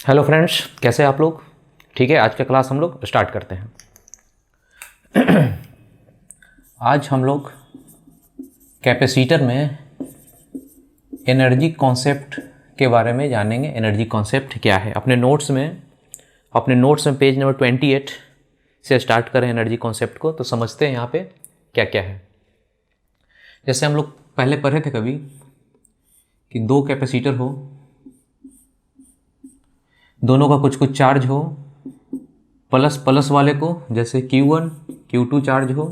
Hello friends, कैसे हैं आप लोग। ठीक है, आज का क्लास हम लोग स्टार्ट करते हैं। आज हम लोग कैपेसिटर में एनर्जी कॉन्सेप्ट के बारे में जानेंगे। एनर्जी कॉन्सेप्ट क्या है, अपने नोट्स में पेज नंबर 28 से स्टार्ट करें एनर्जी कॉन्सेप्ट को, तो समझते हैं यहाँ पे क्या क्या है। जैसे हम लोग पहले पढ़े थे कभी कि दो कैपेसिटर हो, दोनों का कुछ कुछ चार्ज हो, प्लस प्लस वाले को जैसे Q1 Q2 चार्ज हो,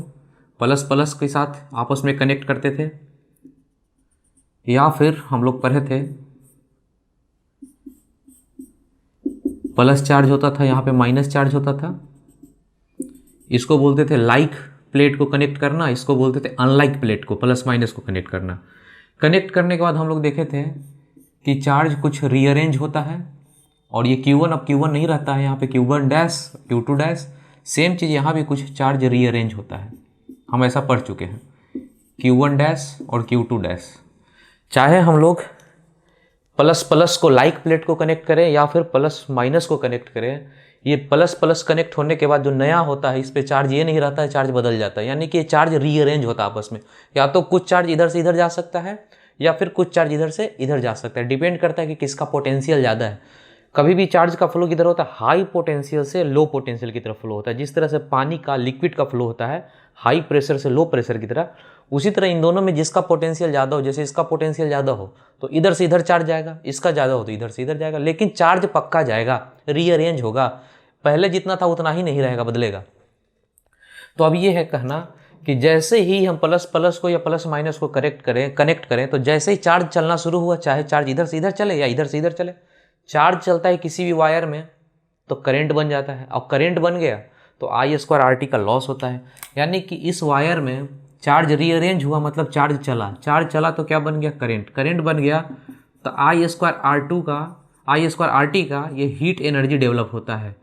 प्लस प्लस के साथ आपस में कनेक्ट करते थे, या फिर हम लोग पढ़े थे प्लस चार्ज होता था, यहाँ पे माइनस चार्ज होता था। इसको बोलते थे लाइक प्लेट को कनेक्ट करना, इसको बोलते थे अनलाइक प्लेट को प्लस माइनस को कनेक्ट करना। कनेक्ट करने के बाद हम लोग देखे थे कि चार्ज कुछ रीअरेंज होता है, और ये Q1 अब Q1 नहीं रहता है, यहाँ पे Q1 dash Q2 dash. Same चीज़ यहाँ भी कुछ चार्ज रीअरेंज होता है, हम ऐसा पढ़ चुके हैं, Q1 डैश और Q2 डैश। चाहे हम लोग प्लस प्लस को लाइक प्लेट को कनेक्ट करें या फिर प्लस माइनस को कनेक्ट करें, ये प्लस प्लस कनेक्ट होने के बाद जो नया होता है इस पर चार्ज ये नहीं रहता है, चार्ज बदल जाता है, यानी कि चार्ज रीअरेंज होता है आपस में। या तो कुछ चार्ज इधर से इधर जा सकता है या फिर कुछ चार्ज इधर से इधर जा सकता है, डिपेंड करता है कि किसका पोटेंशियल ज़्यादा है। कभी भी चार्ज का फ्लो किधर होता है, हाई पोटेंशियल से लो पोटेंशियल की तरफ फ्लो होता है। जिस तरह से पानी का लिक्विड का फ्लो होता है हाई प्रेशर से लो प्रेशर की तरह, उसी तरह इन दोनों में जिसका पोटेंशियल ज़्यादा हो, जैसे इसका पोटेंशियल ज़्यादा हो तो इधर से इधर चार्ज जाएगा, इसका ज़्यादा हो तो इधर से इधर जाएगा, लेकिन चार्ज पक्का जाएगा, रीअरेंज होगा, पहले जितना था उतना ही नहीं रहेगा, बदलेगा। तो अब ये है कहना कि जैसे ही हम प्लस प्लस को या प्लस माइनस को कनेक्ट करें तो जैसे ही चार्ज चलना शुरू हुआ, चाहे चार्ज इधर से इधर चले या इधर से इधर चले, चार्ज चलता है किसी भी वायर में तो करंट बन जाता है, और करंट बन गया तो I² RT का लॉस होता है। यानी कि इस वायर में चार्ज रीअरेंज हुआ, मतलब चार्ज चला तो क्या बन गया, करंट बन गया, तो I² RT का ये हीट एनर्जी डेवलप होता है,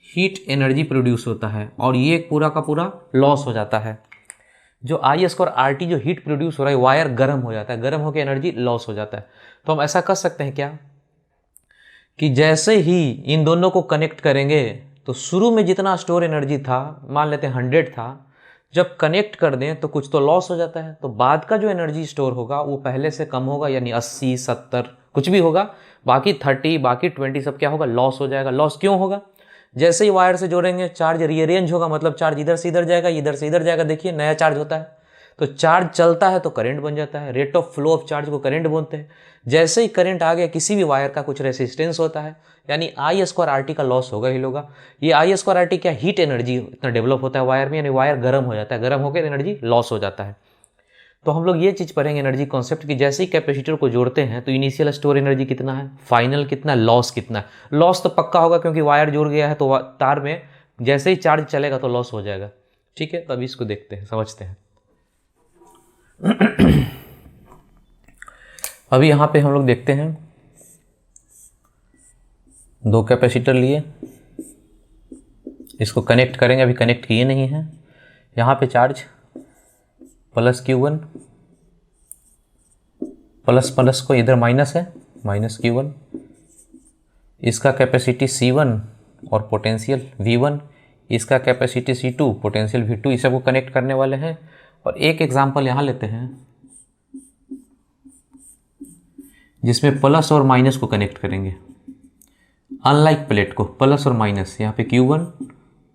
हीट एनर्जी प्रोड्यूस होता है, और ये पूरा का पूरा लॉस हो जाता है। जो I² RT जो हीट प्रोड्यूस हो रहा है, वायर गर्म हो जाता है, गर्म होकर एनर्जी लॉस हो जाता है। तो हम ऐसा कर सकते हैं क्या कि जैसे ही इन दोनों को कनेक्ट करेंगे तो शुरू में जितना स्टोर एनर्जी था, मान लेते हैं 100 था, जब कनेक्ट कर दें तो कुछ तो लॉस हो जाता है, तो बाद का जो एनर्जी स्टोर होगा वो पहले से कम होगा, यानी 80 70 कुछ भी होगा, बाकी 30 बाकी 20 सब क्या होगा, लॉस हो जाएगा। लॉस क्यों होगा, जैसे ही वायर से जोड़ेंगे चार्ज रीअरेंज होगा, मतलब चार्ज इधर से इधर जाएगा, इधर से इधर जाएगा, देखिए नया चार्ज होता है, तो चार्ज चलता है तो करंट बन जाता है, rate of flow of charge को करंट बोलते हैं। जैसे ही करंट आ गया, किसी भी वायर का कुछ रेसिस्टेंस होता है, यानी I² RT का लॉस होगा ही होगा। ये I² RT क्या, हीट एनर्जी इतना डेवलप होता है वायर में, यानी वायर गर्म हो जाता है, गर्म होकर एनर्जी लॉस हो जाता है। तो हम लोग ये चीज़ पढ़ेंगे एनर्जी कॉन्सेप्ट की, जैसे ही कैपेसिटर को जोड़ते हैं तो इनिशियल स्टोर एनर्जी कितना है, फाइनल कितना, लॉस कितना है। लॉस तो पक्का होगा क्योंकि वायर जुड़ गया है, तो तार में जैसे ही चार्ज चलेगा तो लॉस हो जाएगा। ठीक है, तो अभी इसको देखते हैं, समझते हैं। अभी यहाँ पे हम लोग देखते हैं दो कैपेसिटर लिए, इसको कनेक्ट करेंगे, अभी कनेक्ट किए नहीं हैं। यहाँ पे charge plus Q1, plus plus को इधर माइनस है, माइनस Q1, इसका कैपेसिटी C1 और पोटेंशियल V1, इसका कैपेसिटी C2 पोटेंशियल V2, इस सबको कनेक्ट करने वाले हैं। और एक एग्जांपल यहाँ लेते हैं जिसमें प्लस और माइनस को कनेक्ट करेंगे, अनलाइक प्लेट को, प्लस और माइनस, यहाँ पे Q1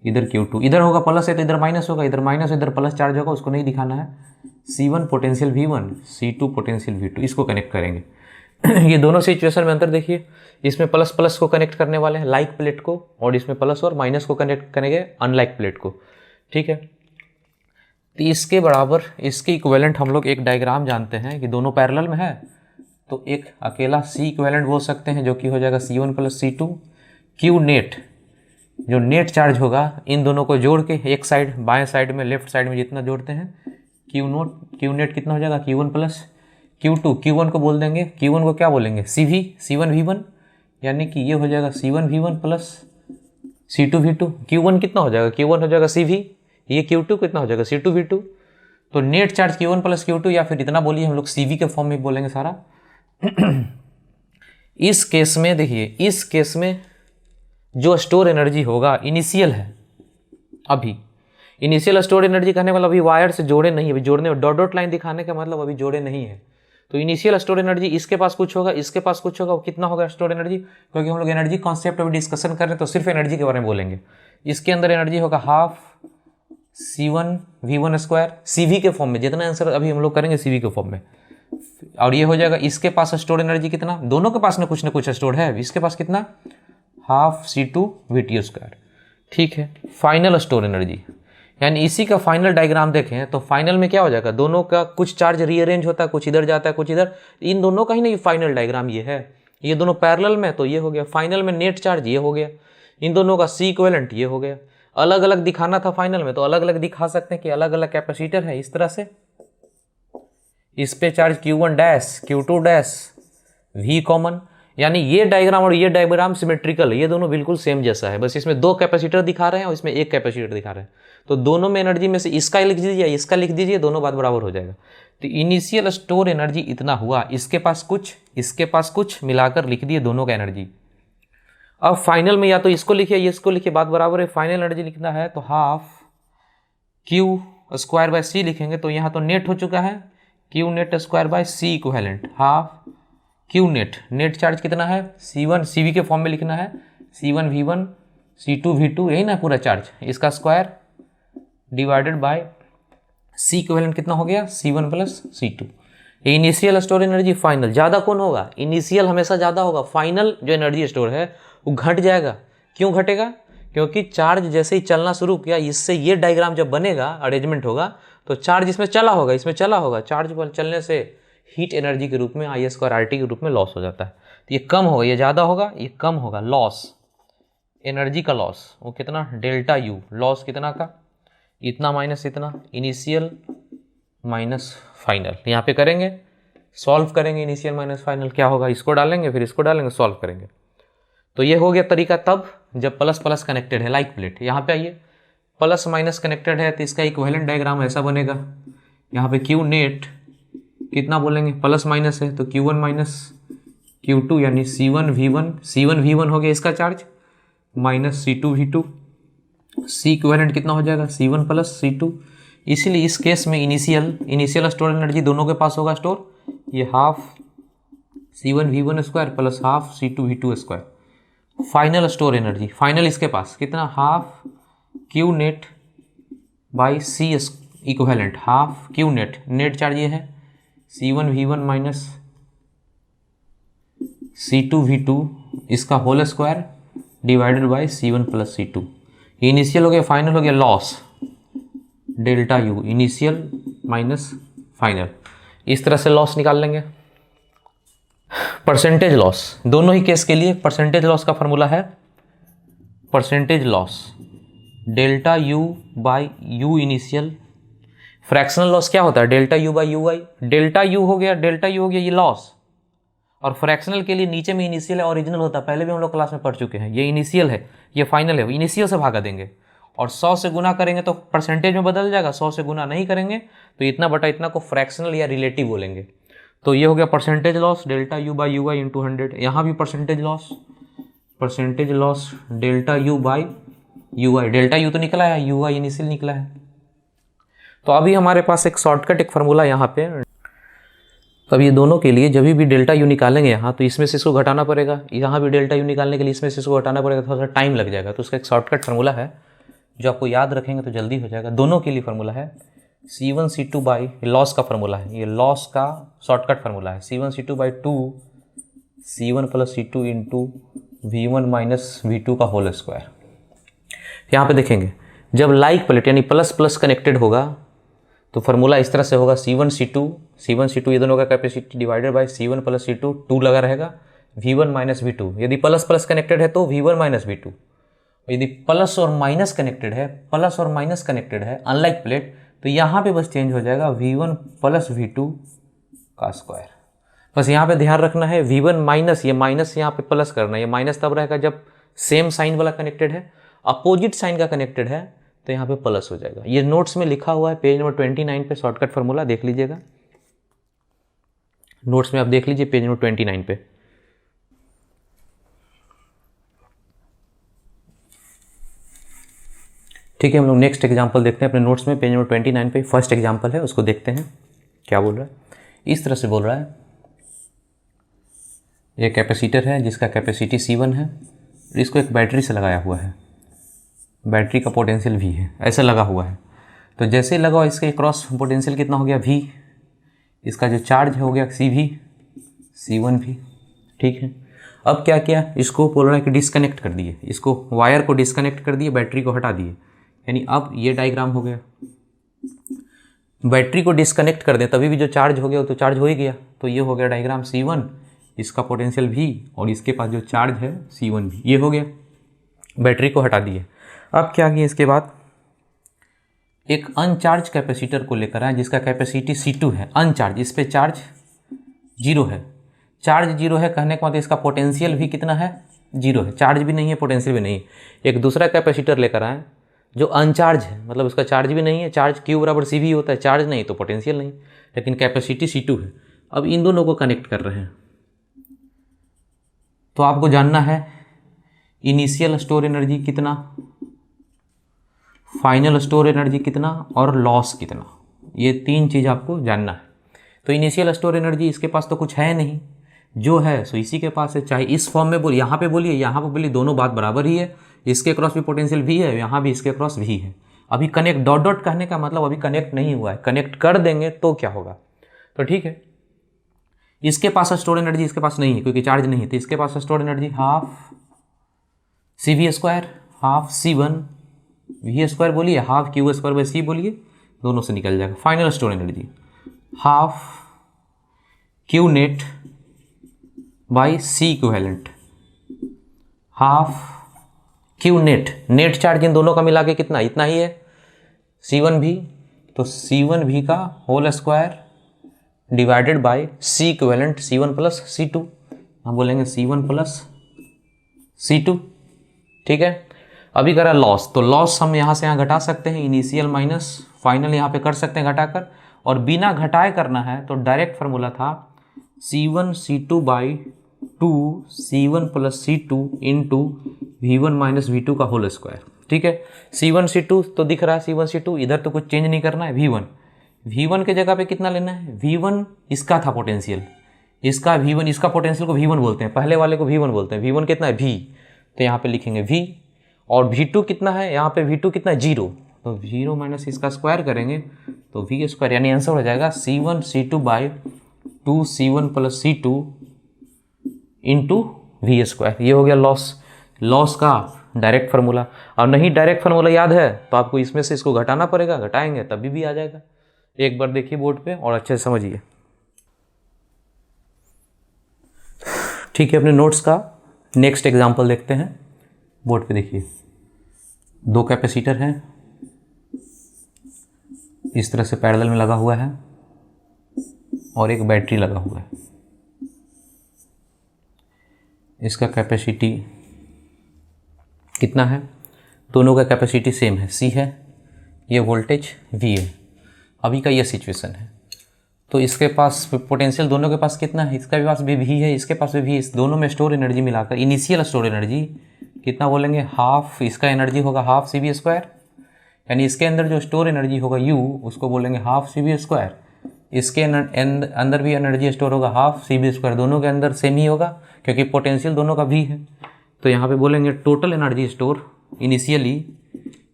इधर Q2, इधर होगा प्लस है तो इधर माइनस होगा, इधर माइनस इधर प्लस चार्ज होगा, उसको नहीं दिखाना है। C1 potential V1, C2 potential V2, इसको कनेक्ट करेंगे। ये दोनों सिचुएशन में अंतर देखिए, इसमें प्लस प्लस को कनेक्ट करने वाले हैं लाइक प्लेट को, और इसमें प्लस और माइनस को कनेक्ट करेंगे अनलाइक प्लेट को। ठीक है, तो इसके बराबर, इसके इक्विवेलेंट हम लोग एक डायग्राम जानते हैं कि दोनों पैरेलल में है, तो एक अकेला C इक्विवेलेंट बोल सकते हैं जो कि हो जाएगा C1 plus C2। Q net, जो नेट चार्ज होगा इन दोनों को जोड़ के एक साइड, बाएं साइड में, लेफ्ट साइड में जितना जोड़ते हैं, Q नेट कितना हो जाएगा, Q1 प्लस Q2, Q1 को बोल देंगे, Q1 को क्या बोलेंगे, C1 V1, यानी कि ये हो जाएगा C1 V1 plus C2 V2। Q1 कितना हो जाएगा, Q1 हो जाएगा CV, ये Q2 कितना हो जाएगा, C2 V2। तो net charge Q1 plus Q2, या फिर इतना बोलिए, हम लोग CV के फॉर्म में बोलेंगे सारा। इस केस में देखिए, इस केस में जो स्टोर एनर्जी होगा इनिशियल है, अभी इनिशियल स्टोर एनर्जी कहने वाला अभी वायर से जोड़े नहीं है, अभी जोड़ने डॉट डॉट लाइन दिखाने का मतलब अभी जोड़े नहीं है। तो इनिशियल स्टोर एनर्जी इसके पास कुछ होगा, इसके पास कुछ होगा, कितना होगा स्टोर एनर्जी, क्योंकि हम लोग एनर्जी कॉन्सेप्ट अभी डिस्कशन कर रहे हैं तो सिर्फ एनर्जी के बारे में बोलेंगे। इसके अंदर एनर्जी होगा हाफ C1V1 स्क्वायर, CV के फॉर्म में, जितना आंसर अभी हम लोग करेंगे CV के फॉर्म में। और ये हो जाएगा इसके पास स्टोर एनर्जी कितना, दोनों के पास ना कुछ स्टोर है, इसके पास कितना हाफ C2VT स्क्वायर। ठीक है, फाइनल स्टोर एनर्जी, यानी इसी का फाइनल डायग्राम देखें तो फाइनल में क्या हो जाएगा, दोनों का कुछ चार्ज रीअरेंज होता है, कुछ इधर जाता है कुछ इधर, इन दोनों का ही नहीं फाइनल डायग्राम ये है। ये दोनों पैरेलल में तो ये हो गया, फाइनल में नेट चार्ज ये हो गया, इन दोनों का C इक्विवेलेंट ये हो गया। अलग अलग दिखाना था फाइनल में तो अलग अलग दिखा सकते हैं कि अलग अलग कैपेसिटर है इस तरह से। इस पे charge Q1 dash Q2 dash V common, यानी ये डायग्राम और ये डायग्राम सिमेट्रिकल है, ये दोनों बिल्कुल सेम जैसा है, बस इसमें दो कैपेसिटर दिखा रहे हैं और इसमें एक कैपेसिटर दिखा रहे हैं। तो दोनों में एनर्जी में से इसका लिख दीजिए, इसका लिख दीजिए, दोनों बात बराबर हो जाएगा। तो इनिशियल स्टोर एनर्जी इतना हुआ, इसके पास कुछ इसके पास कुछ, मिलाकर लिख दिए दोनों का एनर्जी। अब फाइनल में या तो इसको लिखिए या इसको लिखिए, बात बराबर है। फाइनल एनर्जी लिखना है तो half Q square by C लिखेंगे, तो यहाँ तो नेट हो चुका है Q net square by C equivalent, half Q net, net charge कितना है C1, CV के फॉर्म में लिखना है C1V1 C2V2, यही ना पूरा चार्ज, इसका square divided by C equivalent कितना हो गया C1 प्लस C2। ये इनिशियल स्टोर एनर्जी, फाइनल ज़्यादा कौन होगा, इनिशियल हमेशा ज़्यादा होगा, फाइनल जो एनर्जी स्टोर है वो घट जाएगा। क्यों घटेगा, क्योंकि चार्ज जैसे ही चलना शुरू किया, इससे ये डायग्राम जब बनेगा, अरेंजमेंट होगा, तो चार्ज इसमें चला होगा, इसमें चला होगा, चार्ज पर चलने से हीट एनर्जी के रूप में I² RT के रूप में लॉस हो जाता है। तो ये कम होगा, ये ज़्यादा होगा, ये कम होगा, लॉस एनर्जी का लॉस वो कितना डेल्टा U, लॉस कितना का, इतना माइनस इतना, इनिशियल माइनस फाइनल। यहाँ पे करेंगे, सॉल्व करेंगे, इनिशियल माइनस फाइनल क्या होगा, इसको डालेंगे फिर इसको डालेंगे, सॉल्व करेंगे। तो ये हो गया तरीका तब जब प्लस प्लस कनेक्टेड है, लाइक प्लेट। यहाँ पे आइए, प्लस माइनस कनेक्टेड है तो इसका इक्विवेलेंट डायग्राम ऐसा बनेगा। यहाँ पे Q नेट कितना बोलेंगे, प्लस माइनस है तो Q1 माइनस Q2, यानी C1V1 हो गया इसका charge, minus C2V2, C equivalent कितना हो जाएगा C1 प्लस C2। इसीलिए इस केस में इनिशियल स्टोर एनर्जी दोनों के पास होगा स्टोर, ये half C1V1 square plus half C2V2 square. Final store energy, final इसके पास कितना, half Q net by C equivalent, half Q net, net charge ये है C1V1 माइनस C2V2 इसका whole square divided by C1 plus C2। Initial हो गया, final हो गया, loss delta U, initial minus final. इस तरह से लॉस निकाल लेंगे। परसेंटेज लॉस, दोनों ही केस के लिए परसेंटेज लॉस का फॉर्मूला है percentage loss delta U by U initial. Fractional loss क्या होता है, delta U by UI, delta U हो गया ये लॉस, और फ्रैक्शनल के लिए नीचे में इनिशियल है, ओरिजिनल होता है, पहले भी हम लोग क्लास में पढ़ चुके हैं। ये इनिशियल है, ये फाइनल है, इनिशियल से भागा देंगे और 100 से गुना करेंगे तो परसेंटेज में बदल जाएगा, 100 से गुना नहीं करेंगे तो इतना बटा इतना को फ्रैक्शनल या रिलेटिव बोलेंगे। तो ये हो गया percentage loss delta U by UI into 100। यहाँ भी percentage loss delta U by UI, delta U तो निकला है, UI इनिशियल निकला है। तो अभी हमारे पास एक शॉर्टकट, एक फार्मूला यहाँ पे। तो अब ये दोनों के लिए जब भी डेल्टा U निकालेंगे यहाँ, तो इसमें से इसको घटाना पड़ेगा, यहाँ भी डेल्टा U निकालने के लिए इसमें से इसको घटाना पड़ेगा, थोड़ा सा टाइम लग जाएगा। तो उसका एक शॉर्टकट फार्मूला है जो आपको याद रखेंगे तो जल्दी हो जाएगा। दोनों के लिए फार्मूला है C1 C2 बाई, लॉस का फार्मूला है, ये लॉस का शॉर्टकट फार्मूला है C1 C2 by 2 C1 plus C2 into V1 minus V2 का होल स्क्वायर। यहाँ पे देखेंगे जब लाइक प्लेट यानी प्लस प्लस कनेक्टेड होगा तो फार्मूला इस तरह से होगा C1 C2 ये दोनों का capacity divided by C1 plus C2, 2 लगा रहेगा, V1 माइनस V2। यदि प्लस प्लस कनेक्टेड है तो V1 माइनस V2, यदि प्लस और माइनस कनेक्टेड है अनलाइक प्लेट, तो यहाँ पे बस चेंज हो जाएगा V1 प्लस V2 का स्क्वायर। बस यहाँ पे ध्यान रखना है V1 माइनस, ये माइनस यहाँ पे प्लस करना है, ये माइनस तब रहेगा जब सेम साइन वाला कनेक्टेड है, अपोजिट साइन का कनेक्टेड है तो यहाँ पे प्लस हो जाएगा। ये नोट्स में लिखा हुआ है पेज नंबर 29 पे, शॉर्टकट फार्मूला देख लीजिएगा, नोट्स में आप देख लीजिए पेज नंबर 29 पे। ठीक है, हम लोग नेक्स्ट एग्जाम्पल देखते हैं अपने नोट्स में, पेज नंबर 29 पे फर्स्ट एग्जाम्पल है, उसको देखते हैं क्या बोल रहा है। इस तरह से बोल रहा है, ये कैपेसिटर है जिसका कैपेसिटी C1 है, इसको एक बैटरी से लगाया हुआ है, बैटरी का पोटेंशियल V है, ऐसा लगा हुआ है। तो जैसे ही लगा इसके क्रॉस पोटेंशियल कितना हो गया V, इसका जो चार्ज हो गया CV, C1V। ठीक है, अब क्या किया, इसको बोल रहा है कि डिस्कनेक्ट कर दिए, इसको वायर को डिस्कनेक्ट कर दिए, बैटरी को हटा दिए, यानी अब ये डायग्राम हो गया। बैटरी को डिस्कनेक्ट कर दें तभी भी जो चार्ज हो गया वो तो चार्ज हो ही गया, तो ये हो गया डायग्राम C1, इसका पोटेंशियल V और इसके पास जो चार्ज है C1V, ये हो गया। बैटरी को हटा दिए। अब क्या किया, इसके बाद एक अनचार्ज कैपेसिटर को लेकर आए जिसका कैपेसिटी C2 है, अनचार्ज, इस पर चार्ज 0 है। चार्ज 0 है कहने के बाद इसका पोटेंशियल भी कितना है, 0 है, चार्ज भी नहीं है पोटेंशियल भी नहीं है। एक दूसरा कैपेसिटर लेकर आए जो अनचार्ज है, मतलब उसका चार्ज भी नहीं है, चार्ज Q बराबर CV होता है, चार्ज नहीं तो पोटेंशियल नहीं, लेकिन कैपेसिटी C2 है। अब इन दोनों को कनेक्ट कर रहे हैं, तो आपको जानना है इनिशियल स्टोर एनर्जी कितना, फाइनल स्टोर एनर्जी कितना और लॉस कितना, ये तीन चीज़ आपको जानना है। तो इनिशियल स्टोर एनर्जी इसके पास तो कुछ है नहीं, जो है सो इसी के पास है, चाहे इस फॉर्म में बोलिए, यहाँ पे बोलिए, यहाँ पे बोलिए, दोनों बात बराबर ही है। इसके क्रॉस भी पोटेंशियल V है, यहाँ भी इसके क्रॉस V है। अभी कनेक्ट डॉट डॉट कहने का मतलब अभी कनेक्ट नहीं हुआ है, कनेक्ट कर देंगे तो क्या होगा। तो ठीक है, इसके पास स्टोर एनर्जी इसके पास नहीं है क्योंकि चार्ज नहीं है, तो इसके पास store energy half CV², half C1V² बोलिए, हाफ Q²/C बोलिए, दोनों से निकल जाएगा। Final store energy half Q net by C equivalent, half Q net, net charge इन दोनों का मिला के कितना, इतना ही है C1V, तो C1V का whole square divided by C equivalent C1 plus C2, हम बोलेंगे C1 प्लस C2। ठीक है, अभी करा लॉस, तो लॉस हम यहाँ से यहाँ घटा सकते हैं, इनिशियल माइनस फाइनल यहाँ पे कर सकते हैं घटाकर, और बिना घटाए करना है तो डायरेक्ट फार्मूला था C1 C2 by 2 C1 plus C2 into V1 minus V2 का होल स्क्वायर। ठीक है, C1 C2 तो दिख रहा है, C1 C2, इधर तो कुछ चेंज नहीं करना है। V1 के जगह पे कितना लेना है, V1 इसका था पोटेंशियल, इसका V1, इसका पोटेंशियल को V1 बोलते हैं, पहले वाले को V1 बोलते हैं। V1 कितना है V, तो यहाँ पे लिखेंगे V, और V2 कितना है, यहाँ पे V2 कितना है 0, तो 0 माइनस इसका स्क्वायर करेंगे तो V², यानी आंसर हो जाएगा C1 C2 by 2 C1 plus C2 into V²। ये हो गया लॉस का डायरेक्ट फार्मूला। और नहीं डायरेक्ट फार्मूला याद है तो आपको इसमें से इसको घटाना पड़ेगा, घटाएंगे तभी भी आ जाएगा। एक बार देखिए बोर्ड पे और अच्छे से समझिए। ठीक है, अपने नोट्स का नेक्स्ट एग्जांपल देखते हैं। बोर्ड पे देखिए, दो कैपेसिटर हैं, इस तरह से पैरेलल में लगा हुआ है, और एक बैटरी लगा हुआ है। इसका कैपेसिटी कितना है, दोनों का कैपेसिटी सेम है, C है, ये वोल्टेज V है। अभी का ये सिचुएशन है, तो इसके पास पोटेंशियल दोनों के पास कितना है, इसका भी पास भी V है, इसके पास भी V है। इस दोनों में स्टोर एनर्जी मिलाकर इनिशियल स्टोर एनर्जी कितना बोलेंगे, हाफ, इसका एनर्जी होगा हाफ CV², यानी इसके अंदर जो स्टोर एनर्जी होगा U, उसको बोलेंगे हाफ CV²। इसके अंदर भी एनर्जी स्टोर होगा हाफ CV², दोनों के अंदर सेम ही होगा क्योंकि पोटेंशियल दोनों का V है। तो यहाँ पे बोलेंगे टोटल एनर्जी स्टोर, इनिशियली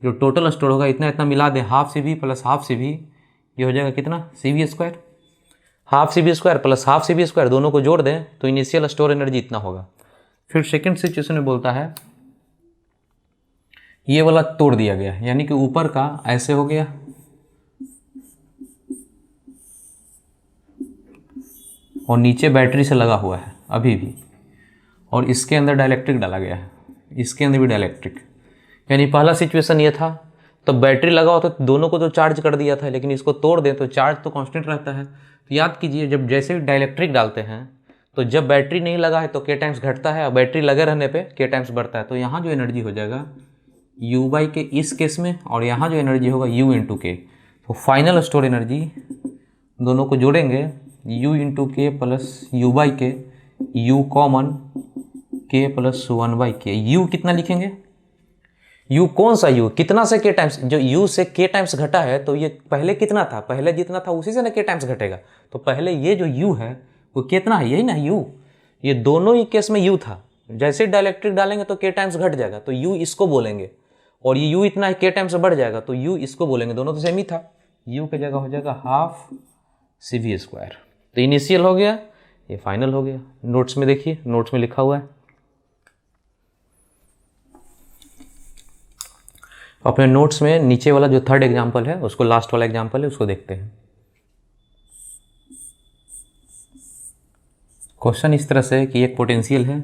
जो टोटल स्टोर होगा इतना इतना मिला दें, half CV plus half CV, ये हो जाएगा कितना CV², half CV² plus half CV², दोनों को जोड़ दें तो इनिशियल स्टोर एनर्जी इतना होगा। फिर सेकेंड सिचुएशन में बोलता है ये वाला तोड़ दिया गया, यानी कि ऊपर का ऐसे हो गया, और नीचे बैटरी से लगा हुआ है अभी भी, और इसके अंदर डाइलेक्ट्रिक डाला गया है, इसके अंदर भी डाइलेक्ट्रिक। यानी पहला सिचुएशन ये था, तो बैटरी लगा हो तो दोनों को तो चार्ज कर दिया था, लेकिन इसको तोड़ दें तो चार्ज तो कांस्टेंट रहता है। तो याद कीजिए, जब जैसे भी डाइलेक्ट्रिक डालते हैं तो जब बैटरी नहीं लगा है तो K टाइम्स घटता है, और बैटरी लगे रहने पे K टाइम्स बढ़ता है। तो यहाँ जो एनर्जी हो जाएगा U/K इस केस में, और यहाँ जो एनर्जी होगा U × K। तो फाइनल स्टोर एनर्जी दोनों को जोड़ेंगे U × K plus U/K, U common K plus 1/K। U कितना लिखेंगे, यू कौन सा यू, कितना से के टाइम्स, जो यू से के टाइम्स घटा है तो ये पहले कितना था, पहले जितना था उसी से ना के टाइम्स घटेगा। तो पहले ये जो यू है वो कितना है, यही ना यू, ये दोनों ही केस में यू था। जैसे डाइलेक्ट्रिक डालेंगे तो के टाइम्स घट जाएगा तो यू इसको बोलेंगे, और ये यू इतना है के टाइम्स बढ़ जाएगा तो यू इसको बोलेंगे, दोनों तो सेम ही था। यू की जगह हो जाएगा हाफ सी वी स्क्वायर। तो इनिशियल हो गया, ये फाइनल हो गया। नोट्स में देखिए, नोट्स में लिखा हुआ है, अपने नोट्स में नीचे वाला जो थर्ड एग्जाम्पल है उसको, लास्ट वाला एग्जाम्पल है उसको देखते हैं। क्वेश्चन इस तरह से है कि एक पोटेंशियल है,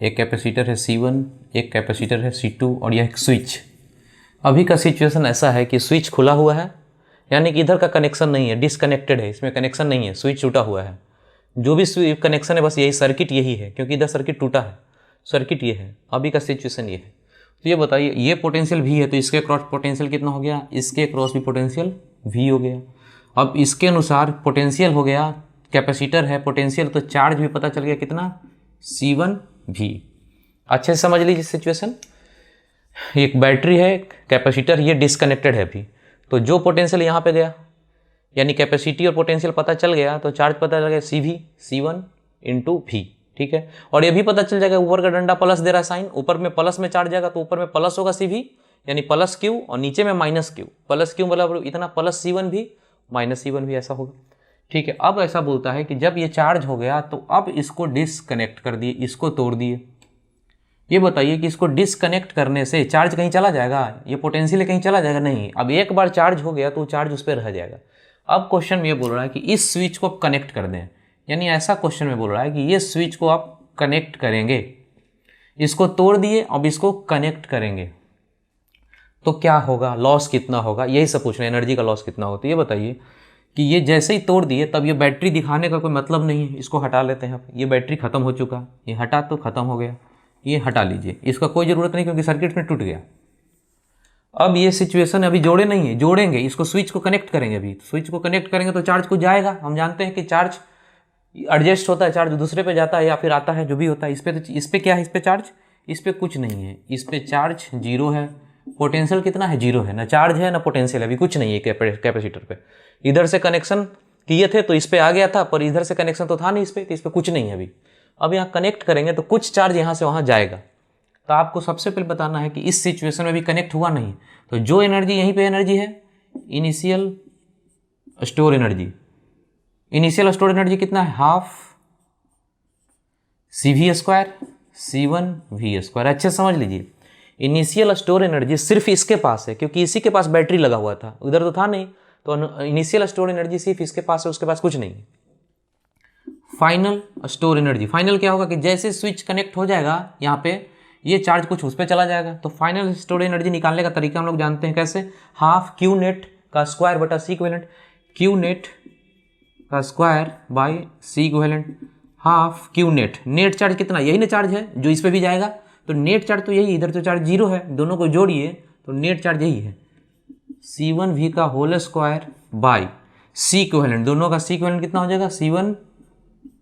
एक कैपेसिटर है C1, एक कैपेसिटर है C2 और यह एक स्विच। अभी का सिचुएशन ऐसा है कि स्विच खुला हुआ है, यानी कि इधर का कनेक्शन नहीं है, डिसकनेक्टेड है, इसमें कनेक्शन नहीं है, स्विच टूटा हुआ है। जो भी कनेक्शन है बस यही सर्किट यही है, क्योंकि इधर सर्किट टूटा है, सर्किट ये है। अभी का सिचुएशन ये है। तो ये बताइए, ये पोटेंशियल V है तो इसके क्रॉस पोटेंशियल कितना हो गया, इसके क्रॉस भी पोटेंशियल V हो गया। अब इसके अनुसार पोटेंशियल हो गया, कैपेसिटर है पोटेंशियल, तो चार्ज भी पता चल गया कितना, C1V। अच्छे से समझ लीजिए सिचुएशन। एक बैटरी है, कैपेसिटर, ये डिसकनेक्टेड है अभी, तो जो पोटेंशियल यहाँ पे गया, यानी कैपेसिटी और पोटेंशियल पता चल गया तो चार्ज पता चल गया CV, C1 इंटू V, ठीक है। और ये भी पता चल जाएगा, ऊपर का डंडा प्लस दे रहा है साइन, ऊपर में प्लस में चार्ज जाएगा तो ऊपर में प्लस होगा CV, यानी प्लस Q, और नीचे में माइनस Q। प्लस Q मतलब इतना प्लस C1V माइनस C1V, ऐसा होगा, ठीक है। अब ऐसा बोलता है कि जब ये चार्ज हो गया तो अब इसको डिसकनेक्ट कर दिए, इसको तोड़ दिए। ये बताइए कि इसको डिसकनेक्ट करने से चार्ज कहीं चला जाएगा, ये पोटेंशियल कहीं चला जाएगा, नहीं। अब एक बार चार्ज हो गया तो चार्ज उस पर रह जाएगा। अब क्वेश्चन में ये बोल रहा है कि इस स्विच को आप कनेक्ट कर दें, यानी ऐसा क्वेश्चन में बोल रहा है कि ये स्विच को आप कनेक्ट करेंगे, इसको तोड़ दिए, अब इसको कनेक्ट करेंगे तो क्या होगा, लॉस कितना होगा, यही सब पूछ रहे हैं, एनर्जी का लॉस कितना होता है। ये बताइए कि ये जैसे ही तोड़ दिए तब ये बैटरी दिखाने का कोई मतलब नहीं है, इसको हटा लेते हैं। ये बैटरी खत्म हो चुका, ये हटा तो खत्म हो गया, ये हटा लीजिए, इसका कोई ज़रूरत नहीं क्योंकि सर्किट में टूट गया। अब ये सिचुएशन अभी जोड़े नहीं है, जोड़ेंगे, इसको स्विच को कनेक्ट करेंगे। अभी स्विच को कनेक्ट करेंगे तो चार्ज कुछ जाएगा, हम जानते हैं कि चार्ज एडजस्ट होता है, चार्ज दूसरे पे जाता है या फिर आता है, जो भी होता है। इस पे क्या है, इस पे चार्ज, इस पे कुछ नहीं है, इस पे चार्ज 0 है, पोटेंशियल कितना है, 0 है, ना चार्ज है ना पोटेंशियल, अभी कुछ नहीं है कैपेसिटर पे। इधर से कनेक्शन किए थे तो इस पे आ गया था, पर इधर से कनेक्शन तो था नहीं इस पे, तो इस पे कुछ नहीं है अभी। अब यहाँ कनेक्ट करेंगे तो कुछ चार्ज यहाँ से वहाँ जाएगा। तो आपको सबसे पहले बताना है कि इस सिचुएशन में भी कनेक्ट हुआ नहीं, तो जो एनर्जी यहीं पे एनर्जी है, initial store energy, initial store energy कितना है, half CV square C1V square. अच्छे से समझ लीजिए, इनिशियल स्टोर एनर्जी सिर्फ इसके पास है क्योंकि इसी के पास बैटरी लगा हुआ था, उधर तो था नहीं, तो इनिशियल स्टोर एनर्जी सिर्फ इसके पास है, उसके पास कुछ नहीं है। फाइनल स्टोर एनर्जी, फाइनल क्या होगा कि जैसे स्विच कनेक्ट हो जाएगा यहाँ पे, ये चार्ज कुछ उस पर चला जाएगा। तो फाइनल स्टोर एनर्जी निकालने का तरीका हम लोग जानते हैं कैसे, हाफ Q नेट का स्क्वायर बटा C इक्विवेलेंट, Q नेट का square by C equivalent, half Q net. Net charge कितना, यही ना चार्ज है जो इस पे भी जाएगा, तो नेट चार्ज तो यही, इधर तो चार्ज 0 है, दोनों को जोड़िए तो नेट चार्ज यही है, C1V का whole square by C equivalent. दोनों का C इक्विवेलेंट कितना हो जाएगा, C1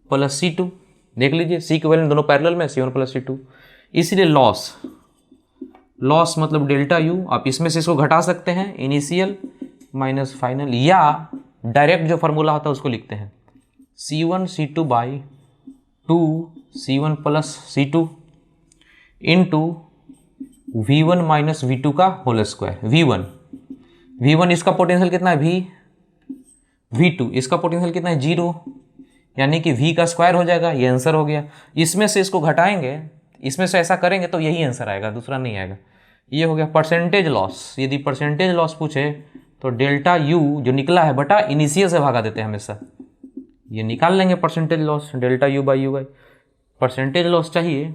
प्लस C2। देख लीजिए C इक्विवेलेंट दोनों पैरेलल में, C1 प्लस C2। इसलिए लॉस, लॉस मतलब डेल्टा U, आप इसमें से इसको घटा सकते हैं, इनिशियल माइनस फाइनल, या डायरेक्ट जो फार्मूला होता है उसको लिखते हैं, C1 C2 by 2 C1 plus C2 into V1 minus V2 का होल स्क्वायर। V1 इसका पोटेंशियल कितना है, V2 इसका पोटेंशियल कितना है, 0, यानी कि V का स्क्वायर हो जाएगा, ये आंसर हो गया। इसमें से इसको घटाएंगे, इसमें से ऐसा करेंगे तो यही आंसर आएगा, दूसरा नहीं आएगा। ये हो गया परसेंटेज लॉस। यदि परसेंटेज लॉस पूछे तो डेल्टा U जो निकला है बटा इनिशियल से भागा देते हैं हमेशा, ये निकाल लेंगे percentage loss, delta U by U Y. Percentage loss चाहिए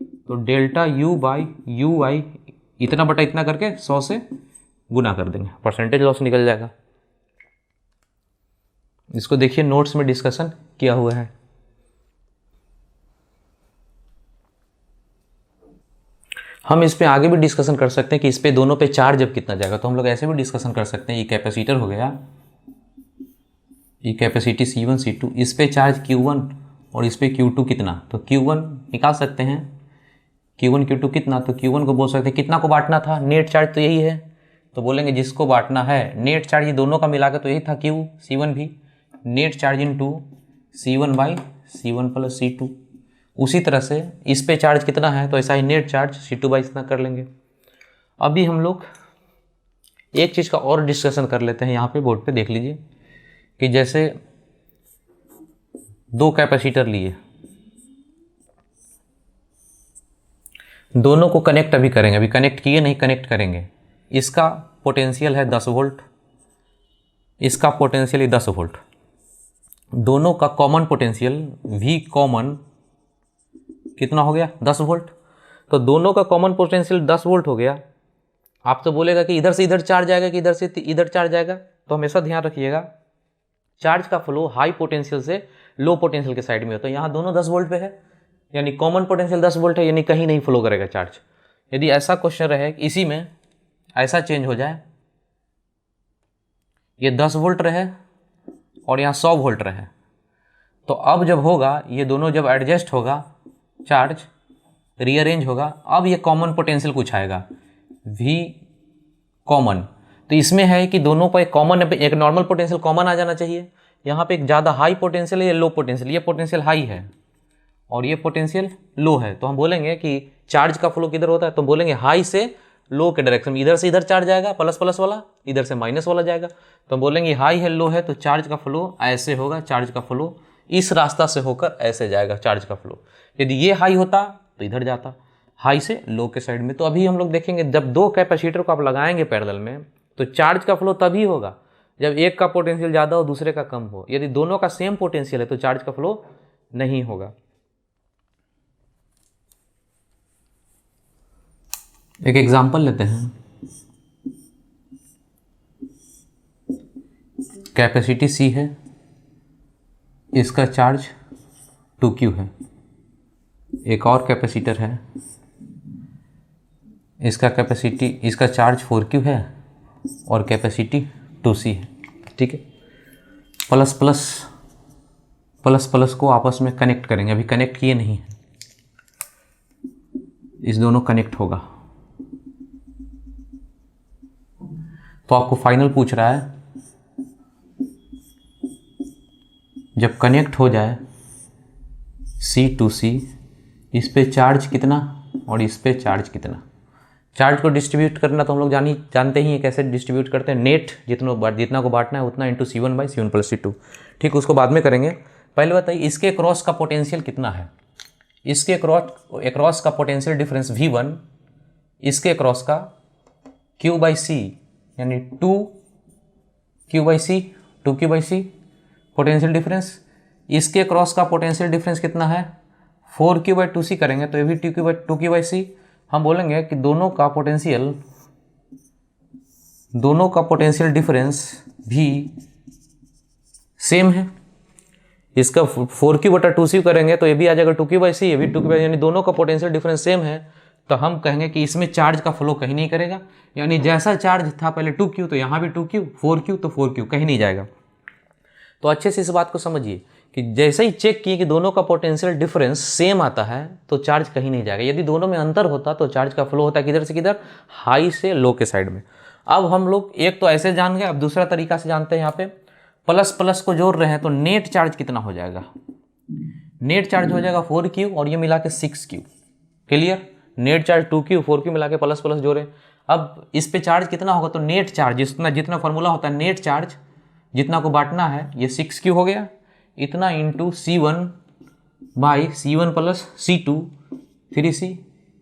तो delta U by U Y, इतना बटा इतना करके 100 से गुना कर देंगे, परसेंटेज लॉस निकल जाएगा। इसको देखिए नोट्स में डिस्कशन किया हुआ है। हम इस पे आगे भी डिस्कशन कर सकते हैं कि इस पे दोनों पे चार्ज अब कितना जाएगा, तो हम लोग ऐसे भी डिस्कशन कर सकते हैं। ये कैपेसिटर हो गया, ये कैपेसिटी C1 C2, इस पे चार्ज Q1 और इस पे Q2 कितना, तो Q1 निकाल सकते हैं, Q1 Q2 कितना, तो Q1 को बोल सकते हैं कितना को बांटना था, नेट चार्ज तो यही है, तो बोलेंगे जिसको बांटना है नेट चार्ज, ये दोनों का मिला के तो यही था Q C1 भी, net charge into C1 by C1 plus C2। उसी तरह से इस पे चार्ज कितना है, तो ऐसा ही नेट चार्ज C2 बाई इतना कर लेंगे। अभी हम लोग एक चीज़ का और डिस्कशन कर लेते हैं, यहाँ पे बोर्ड पे देख लीजिए कि जैसे दो कैपेसिटर लिए, दोनों को कनेक्ट अभी करेंगे, अभी कनेक्ट किए नहीं, कनेक्ट करेंगे। इसका पोटेंशियल है 10 वोल्ट, इसका पोटेंशियल है 10 वोल्ट, दोनों का कॉमन पोटेंशियल V कॉमन कितना हो गया 10 वोल्ट। तो दोनों का कॉमन पोटेंशियल 10 वोल्ट हो गया। आप तो बोलेगा कि इधर से इधर चार्ज आएगा कि इधर से इधर चार्ज आएगा, तो हमेशा ध्यान रखिएगा चार्ज का फ्लो हाई पोटेंशियल से लो पोटेंशियल के साइड में होता है। यहाँ दोनों 10 वोल्ट पे है, यानी कॉमन पोटेंशियल 10 वोल्ट है, यानी कहीं नहीं फ्लो करेगा चार्ज। यदि ऐसा क्वेश्चन रहे इसी में ऐसा चेंज हो जाए, ये 10 वोल्ट रहे और यहाँ 100 वोल्ट रहे, तो अब जब होगा ये दोनों जब एडजस्ट होगा, चार्ज रीअरेंज होगा, अब ये कॉमन पोटेंशियल कुछ आएगा V कॉमन। तो इसमें है कि दोनों को एक कॉमन, एक नॉर्मल पोटेंशियल कॉमन आ जाना चाहिए। यहाँ पे एक ज़्यादा हाई पोटेंशियल है, ये लो पोटेंशियल, ये पोटेंशियल हाई है और ये पोटेंशियल लो है, तो हम बोलेंगे कि चार्ज का फ्लो किधर होता है, तो बोलेंगे हाई से लो के डायरेक्शन में, इधर से इधर चार्ज जाएगा प्लस प्लस वाला, इधर से माइनस वाला जाएगा, तो हम बोलेंगे हाई है लो है, तो चार्ज का फ्लो ऐसे होगा, चार्ज का फ्लो इस रास्ता से होकर ऐसे जाएगा चार्ज का फ्लो। यदि ये हाई होता तो इधर जाता, हाई से लो के साइड में। तो अभी हम लोग देखेंगे जब दो कैपेसिटर को आप लगाएंगे पैरेलल में, तो चार्ज का फ्लो तभी होगा जब एक का पोटेंशियल ज़्यादा हो दूसरे का कम हो। यदि दोनों का सेम पोटेंशियल है तो चार्ज का फ्लो नहीं होगा। एक एग्जांपल लेते हैं, कैपेसिटी C है, इसका चार्ज 2Q है। एक और कैपेसिटर है, इसका कैपेसिटी, इसका चार्ज 4Q है और कैपेसिटी 2C है। ठीक है, प्लस प्लस प्लस प्लस को आपस में कनेक्ट करेंगे, अभी कनेक्ट किए नहीं है, इस दोनों कनेक्ट होगा। तो आपको फाइनल पूछ रहा है जब कनेक्ट हो जाए C to C, इस पे चार्ज कितना और इस पे चार्ज कितना। चार्ज को डिस्ट्रीब्यूट करना तो हम लोग जानते ही हैं कैसे डिस्ट्रीब्यूट करते हैं, नेट जितना को बांटना है उतना into C1 by C1 plus C2। ठीक, उसको बाद में करेंगे। पहले बताइए इसके क्रॉस का पोटेंशियल कितना है। इसके अक्रॉस का पोटेंशियल डिफरेंस V1, इसके अक्रॉस का Q बाई C यानी 2Q by C, 2Q by C potential difference. इसके क्रॉस का पोटेंशियल डिफरेंस कितना है 4Q बाई 2C करेंगे तो ये भी 2Q बाई C। हम बोलेंगे कि दोनों का पोटेंशियल डिफरेंस भी सेम है। इसका 4Q बटा 2C करेंगे तो ये भी आ जाएगा 2Q बाई C, ये भी 2Q बाई, यानी दोनों का पोटेंशियल डिफरेंस सेम है। तो हम कहेंगे कि इसमें चार्ज का फ्लो कहीं नहीं करेगा, यानी जैसा चार्ज था पहले 2Q तो यहाँ भी 2Q, 4Q तो 4Q, कहीं नहीं जाएगा। तो अच्छे से इस बात को समझिए कि जैसे ही चेक किए कि दोनों का पोटेंशियल डिफरेंस सेम आता है तो चार्ज कहीं नहीं जाएगा। यदि दोनों में अंतर होता तो चार्ज का फ्लो होता है किधर से किधर, हाई से लो के साइड में। अब हम लोग एक तो ऐसे जान गए, अब दूसरा तरीका से जानते हैं। यहाँ पे प्लस प्लस को जोड़ रहे हैं तो नेट चार्ज कितना हो जाएगा, नेट चार्ज हो जाएगा 4Q और ये मिला के 6Q। Clear, net charge 2Q 4Q मिला के प्लस प्लस जोड़े। अब इस पे चार्ज कितना होगा तो नेट चार्ज जितना फॉर्मूला होता है नेट चार्ज जितना को बांटना है ये 6Q हो गया, इतना into C1 by C1 plus C2 3C,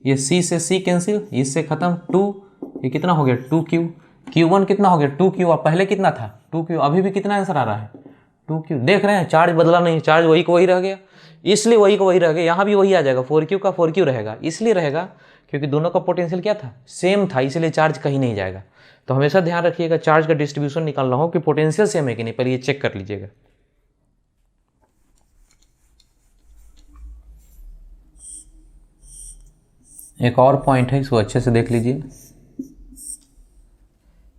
ये C से C कैंसिल, इससे खत्म 2, ये कितना हो गया 2Q। Q1 कितना हो गया 2Q, अब पहले कितना था 2Q, अभी भी कितना आंसर आ रहा है 2Q। देख रहे हैं चार्ज बदला नहीं, चार्ज वही को वही रह गया, इसलिए वही को वही रह गया। यहाँ भी वही आ जाएगा 4Q का 4Q रहेगा, इसलिए रहेगा क्योंकि दोनों का पोटेंशियल क्या था सेम था, इसलिए चार्ज कहीं नहीं जाएगा। तो हमेशा ध्यान रखिएगा चार्ज का डिस्ट्रीब्यूशन निकालना हो कि पोटेंशियल सेम है कि नहीं, पहले ये चेक कर लीजिएगा। एक और पॉइंट है, इसको अच्छे से देख लीजिए।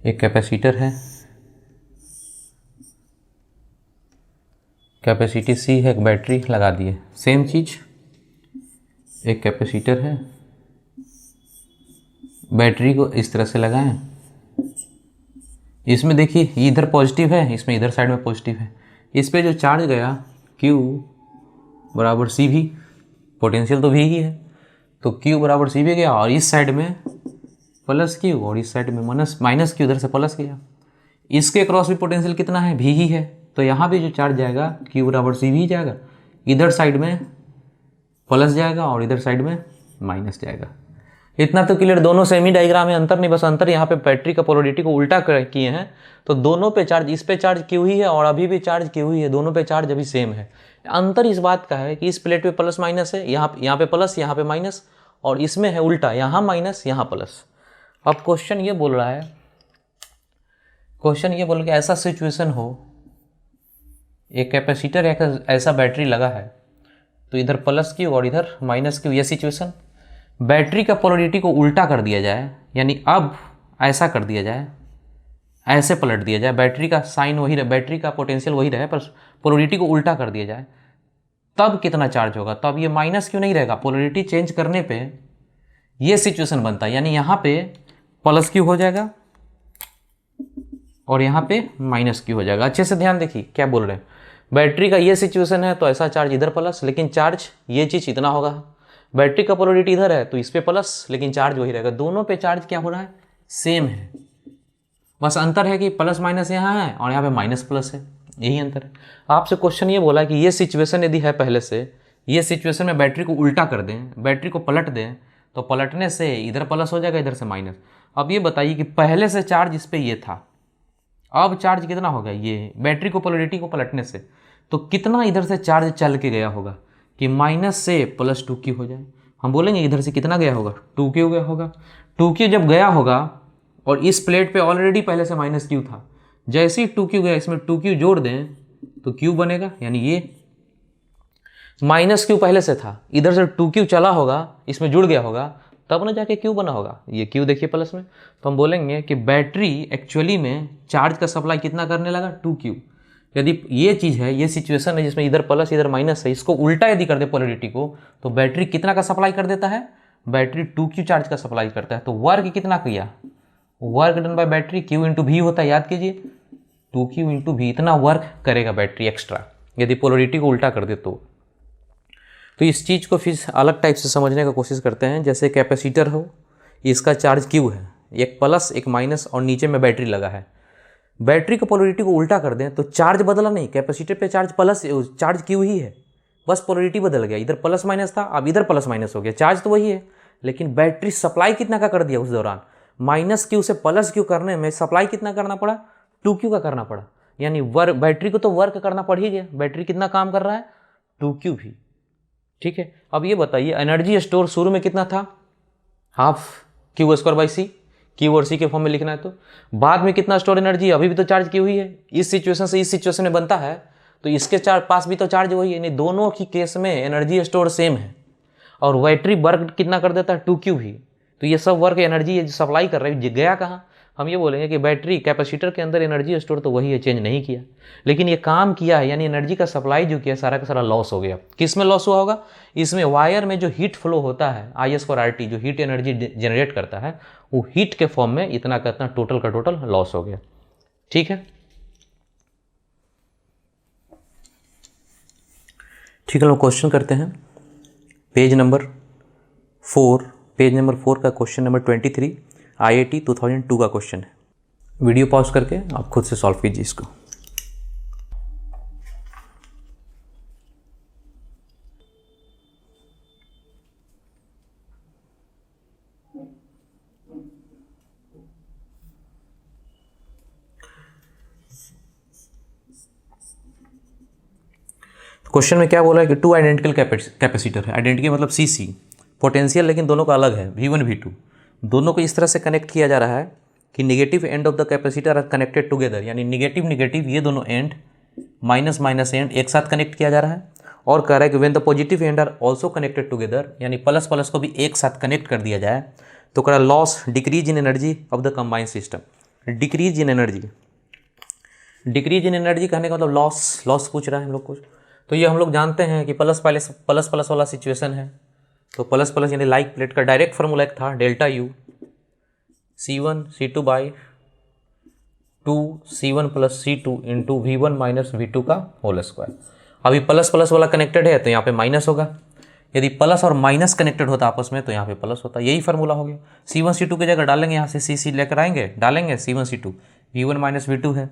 एक कैपेसिटर है, कैपेसिटी C है, एक बैटरी लगा दिए, सेम चीज। एक कैपेसिटर है, बैटरी को इस तरह से लगाएं, इसमें देखिए इधर पॉजिटिव है, इसमें इधर साइड में पॉजिटिव है, इस पे जो चार्ज गया Q बराबर सी भी, पोटेंशियल तो भी ही है, तो Q बराबर सी भी गया, और इस साइड में प्लस Q और इस साइड में माइनस Q, इधर से प्लस गया। इसके क्रॉस भी पोटेंशियल कितना है, भी ही है, तो यहाँ भी जो चार्ज जाएगा Q बराबर सी भी जाएगा, इधर साइड में प्लस जाएगा और इधर साइड में माइनस जाएगा। इतना तो क्लियर, दोनों सेमी डायग्राम है, अंतर नहीं, बस अंतर यहाँ पे बैटरी का पोलरिटी को उल्टा किए हैं, तो दोनों पे चार्ज, इस पे चार्ज Q ही है और अभी भी चार्ज Q ही है, दोनों पे चार्ज अभी सेम है। अंतर इस बात का है कि इस प्लेट पे प्लस माइनस है, यहाँ पे प्लस यहाँ पे माइनस, और इसमें है उल्टा, यहाँ माइनस यहाँ प्लस। अब क्वेश्चन ये बोल रहा है, क्वेश्चन ये बोल के ऐसा सिचुएशन हो, एक कैपेसिटर ऐसा बैटरी लगा है, तो इधर प्लस Q और इधर माइनस Q, ये सिचुएशन, बैटरी का पोलरिटी को उल्टा कर दिया जाए, यानी अब ऐसा कर दिया जाए, ऐसे पलट दिया जाए, बैटरी का साइन वही रहे, बैटरी का पोटेंशियल वही रहे, पर पोलरिटी को उल्टा कर दिया जाए, तब कितना चार्ज होगा, तब ये माइनस Q नहीं रहेगा, पोलरिटी चेंज करने पे ये सिचुएशन बनता है, यानी यहाँ पे प्लस Q हो जाएगा और यहाँ पे माइनस Q हो जाएगा। अच्छे से ध्यान देखिए क्या बोल रहे हैं, बैटरी का ये सिचुएशन है तो ऐसा चार्ज इधर प्लस, लेकिन चार्ज ये चीज़ इतना होगा, बैटरी का पोलरिटी इधर है तो इस पे प्लस, लेकिन चार्ज वही रहेगा, दोनों पे चार्ज क्या हो रहा है, सेम है, बस अंतर है कि प्लस माइनस यहाँ है और यहाँ पे माइनस प्लस है, यही अंतर है। आपसे क्वेश्चन ये बोला कि ये सिचुएशन यदि है पहले से, ये सिचुएशन में बैटरी को उल्टा कर दें, बैटरी को पलट दें, तो पलटने से इधर प्लस हो जाएगा, इधर से माइनस। अब ये बताइए कि पहले से चार्ज इस पर ये था, अब चार्ज कितना होगा, ये बैटरी को पोलरिटी को पलटने से, तो कितना इधर से चार्ज चल के गया होगा कि माइनस से प्लस 2Q हो जाए। हम बोलेंगे इधर से कितना गया होगा, 2Q गया होगा। 2Q जब गया होगा और इस प्लेट पे ऑलरेडी पहले से माइनस Q था, जैसे ही 2Q गया इसमें 2Q जोड़ दें तो Q बनेगा, यानी ये माइनस Q पहले से था, इधर से 2Q चला होगा, इसमें जुड़ गया होगा, तब ना जाके Q बना होगा, ये Q देखिए प्लस में। तो हम बोलेंगे कि बैटरी एक्चुअली में चार्ज का सप्लाई कितना करने लगा, 2Q। यदि ये चीज़ है, ये सिचुएशन है जिसमें इधर प्लस इधर माइनस है, इसको उल्टा यदि कर दे पोलरिटी को, तो बैटरी कितना का सप्लाई कर देता है, बैटरी 2Q चार्ज का सप्लाई करता है। तो वर्क कितना किया, work done by battery Q into भी होता है, याद कीजिए 2Q इंटू भी, इतना वर्क करेगा बैटरी एक्स्ट्रा यदि पोलरिटी को उल्टा कर दे तो इस चीज़ को फिर अलग टाइप से समझने का कोशिश करते हैं। जैसे कैपेसिटर हो, इसका चार्ज Q है, एक प्लस एक माइनस और नीचे में बैटरी लगा है, बैटरी को पोलरिटी को उल्टा कर दें तो चार्ज बदला नहीं, कैपेसिटर पे चार्ज प्लस, चार्ज Q ही है, बस पोलरिटी बदल गया, इधर प्लस माइनस था अब इधर प्लस माइनस हो गया, चार्ज तो वही है, लेकिन बैटरी सप्लाई कितना का कर दिया उस दौरान, माइनस Q से प्लस Q करने में सप्लाई कितना करना पड़ा, 2Q का करना पड़ा, यानी बैटरी को तो वर्क करना पड़ ही गया, बैटरी कितना काम कर रहा है, 2Q भी। ठीक है, अब ये बताइए एनर्जी स्टोर शुरू में कितना था, हाफ Q²/C, Q और C के फॉर्म में लिखना है, तो बाद में कितना स्टोर एनर्जी, अभी भी तो चार्ज की हुई है, इस सिचुएशन से इस सिचुएशन में बनता है, तो इसके पास भी तो चार्ज वही है, यानी दोनों की केस में एनर्जी स्टोर सेम है, और बैटरी वर्क कितना कर देता है, 2Q भी। तो ये सब वर्क एनर्जी जो सप्लाई कर रही है गया कहाँ, हम ये बोलेंगे कि बैटरी कैपेसिटर के अंदर एनर्जी स्टोर तो वही है, चेंज नहीं किया, लेकिन ये काम किया है, यानी एनर्जी का सप्लाई जो किया सारा का सारा लॉस हो गया। किस में लॉस हुआ होगा, इसमें वायर में जो हीट फ्लो होता है I/RT, जो हीट एनर्जी जनरेट करता है, वो हीट के फॉर्म में इतना का इतना टोटल का टोटल लॉस हो गया। ठीक है, ठीक है, हम क्वेश्चन करते हैं पेज नंबर 4 का क्वेश्चन नंबर 23 IIT 2002 का क्वेश्चन है। वीडियो पॉज करके आप खुद से सॉल्व कीजिए इसको। क्वेश्चन में क्या बोला है कि 2 आइडेंटिकल कैपेसिटर है, आइडेंटिकल मतलब CC, पोटेंशियल लेकिन दोनों का अलग है, V1 V2, दोनों को इस तरह से कनेक्ट किया जा रहा है कि negative end of the capacitor are connected together, यानी निगेटिव निगेटिव ये दोनों एंड, माइनस माइनस एंड एक साथ कनेक्ट किया जा रहा है, और कह रहा है कि when the positive end are also connected together, यानी प्लस प्लस को भी एक साथ कनेक्ट कर दिया जाए, तो कह रहा loss decrease in energy of the combined system, decrease in energy, decrease in energy कहने का मतलब लॉस पूछ रहा है हम लोग कुछ, तो ये हम लोग जानते हैं कि प्लस प्लस वाला सिचुएशन है, तो प्लस प्लस यानी लाइक प्लेट का डायरेक्ट फार्मूला एक था delta U, C1 C2 by 2 C1 plus C2 into V1 minus V2 का होल स्क्वायर। अभी प्लस प्लस वाला कनेक्टेड है तो यहाँ पे माइनस होगा, यदि प्लस और माइनस कनेक्टेड होता आपस में तो यहाँ पे प्लस होता। यही फार्मूला हो गया। C1 C2 की जगह डालेंगे, यहाँ से C लेकर आएंगे, डालेंगे C1 C2, V1 minus V2 है,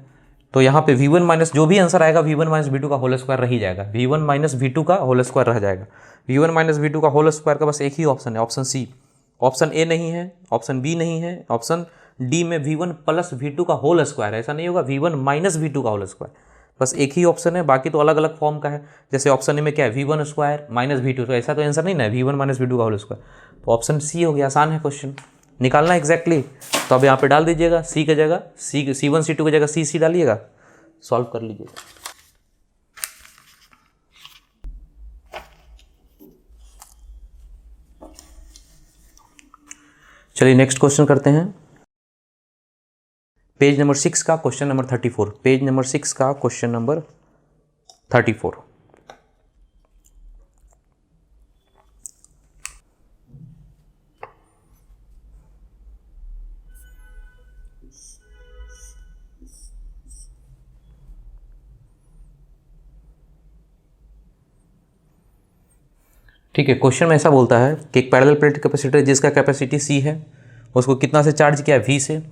तो यहाँ पे V1 माइनस जो भी आंसर आएगा V1 माइनस V2 का होल स्क्वायर रह ही जाएगा, V1 माइनस V2 का होल स्क्वायर रह जाएगा। V1 माइनस V2 का होल स्क्वायर का बस एक ही ऑप्शन है, ऑप्शन सी। ऑप्शन ए नहीं है, ऑप्शन बी नहीं है, ऑप्शन डी में V1 प्लस V2 का होल स्क्वायर है, ऐसा नहीं होगा V1 माइनस V2 का होल स्क्वायर, बस एक ही ऑप्शन है, बाकी तो अलग अलग फॉर्म का है। जैसे ऑप्शन ए में क्या है, V1 स्क्वायर माइनस V2, तो ऐसा तो आंसर नहीं ना है V1 माइनस V2 का होल स्क्वायर, तो ऑप्शन सी हो गया। आसान है क्वेश्चन निकालना एग्जैक्टली। तो अब यहाँ पे डाल दीजिएगा सी की जगह C1 C2 की जगह सी डालिएगा, सॉल्व कर लीजिएगा। चलिए नेक्स्ट क्वेश्चन करते हैं। पेज नंबर 6 का क्वेश्चन नंबर 34, पेज नंबर 6 का क्वेश्चन नंबर 34। ठीक है, क्वेश्चन में ऐसा बोलता है कि एक पैरेलल प्लेट कैपेसिटर जिसका कैपेसिटी C है, उसको कितना से चार्ज किया V से,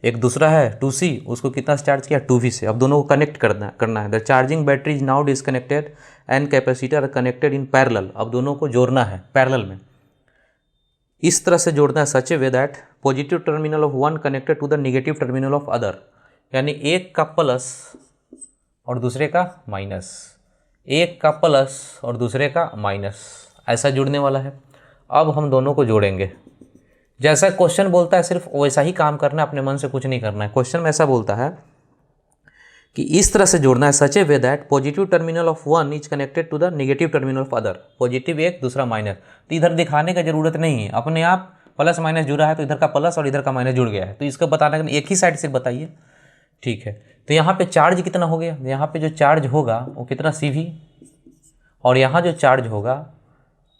एक दूसरा है 2C, उसको कितना से चार्ज किया 2V से। अब दोनों को कनेक्ट करना है। The charging battery is now disconnected and capacitor connected in parallel. अब दोनों को जोड़ना है पैरेलल में, इस तरह से जोड़ना है such a way that positive terminal of one connected to the negative terminal of other, यानी एक का प्लस और दूसरे का माइनस, एक का प्लस और दूसरे का माइनस, ऐसा जुड़ने वाला है। अब हम दोनों को जोड़ेंगे, जैसा क्वेश्चन बोलता है सिर्फ वैसा ही काम करना है, अपने मन से कुछ नहीं करना है। क्वेश्चन में ऐसा बोलता है कि इस तरह से जोड़ना है such a way that positive terminal of one is connected to the negative terminal of other. Positive एक, दूसरा माइनस, तो इधर दिखाने का जरूरत नहीं है, अपने आप प्लस माइनस जुड़ा है तो इधर का प्लस और इधर का माइनस जुड़ गया है, तो इसको बताने का एक ही साइड से बताइए। ठीक है, तो यहाँ पे चार्ज कितना हो गया, यहाँ पे जो चार्ज होगा वो कितना CV, और यहाँ जो चार्ज होगा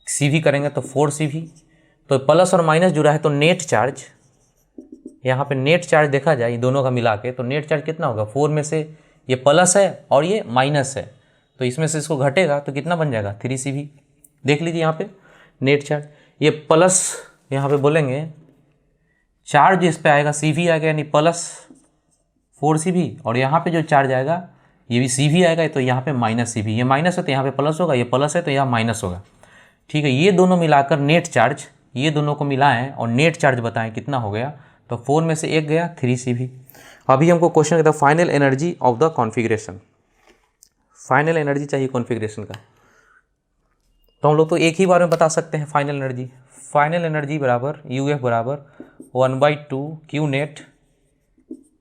CV करेंगे तो 4CV, तो प्लस और माइनस जुड़ा है तो नेट चार्ज, यहाँ पे नेट चार्ज देखा जाए दोनों का मिला के तो नेट चार्ज कितना होगा, 4 में से ये प्लस है और ये माइनस है, तो इसमें से इसको घटेगा तो कितना बन जाएगा 3CV। देख लीजिए यहाँ पे नेट चार्ज, ये प्लस यहाँ पे बोलेंगे चार्ज इस पे आएगा CV आएगा, यानी प्लस 4CV, और यहाँ पे जो चार्ज आएगा ये भी CV आएगा, तो यहाँ पे माइनस CV, ये माइनस है तो यहाँ पे प्लस होगा, ये प्लस है तो यहाँ माइनस होगा। ठीक है, ये दोनों मिलाकर नेट चार्ज, ये दोनों को मिलाएं और नेट चार्ज बताएं कितना हो गया, तो 4 में से एक गया 3CV। अभी हमको क्वेश्चन कहता है final energy of the configuration, final energy चाहिए कॉन्फ़िगरेशन का, तो हम लोग तो एक ही बार में बता सकते हैं फाइनल एनर्जी। फाइनल एनर्जी बराबर UF बराबर 1/2 Q नेट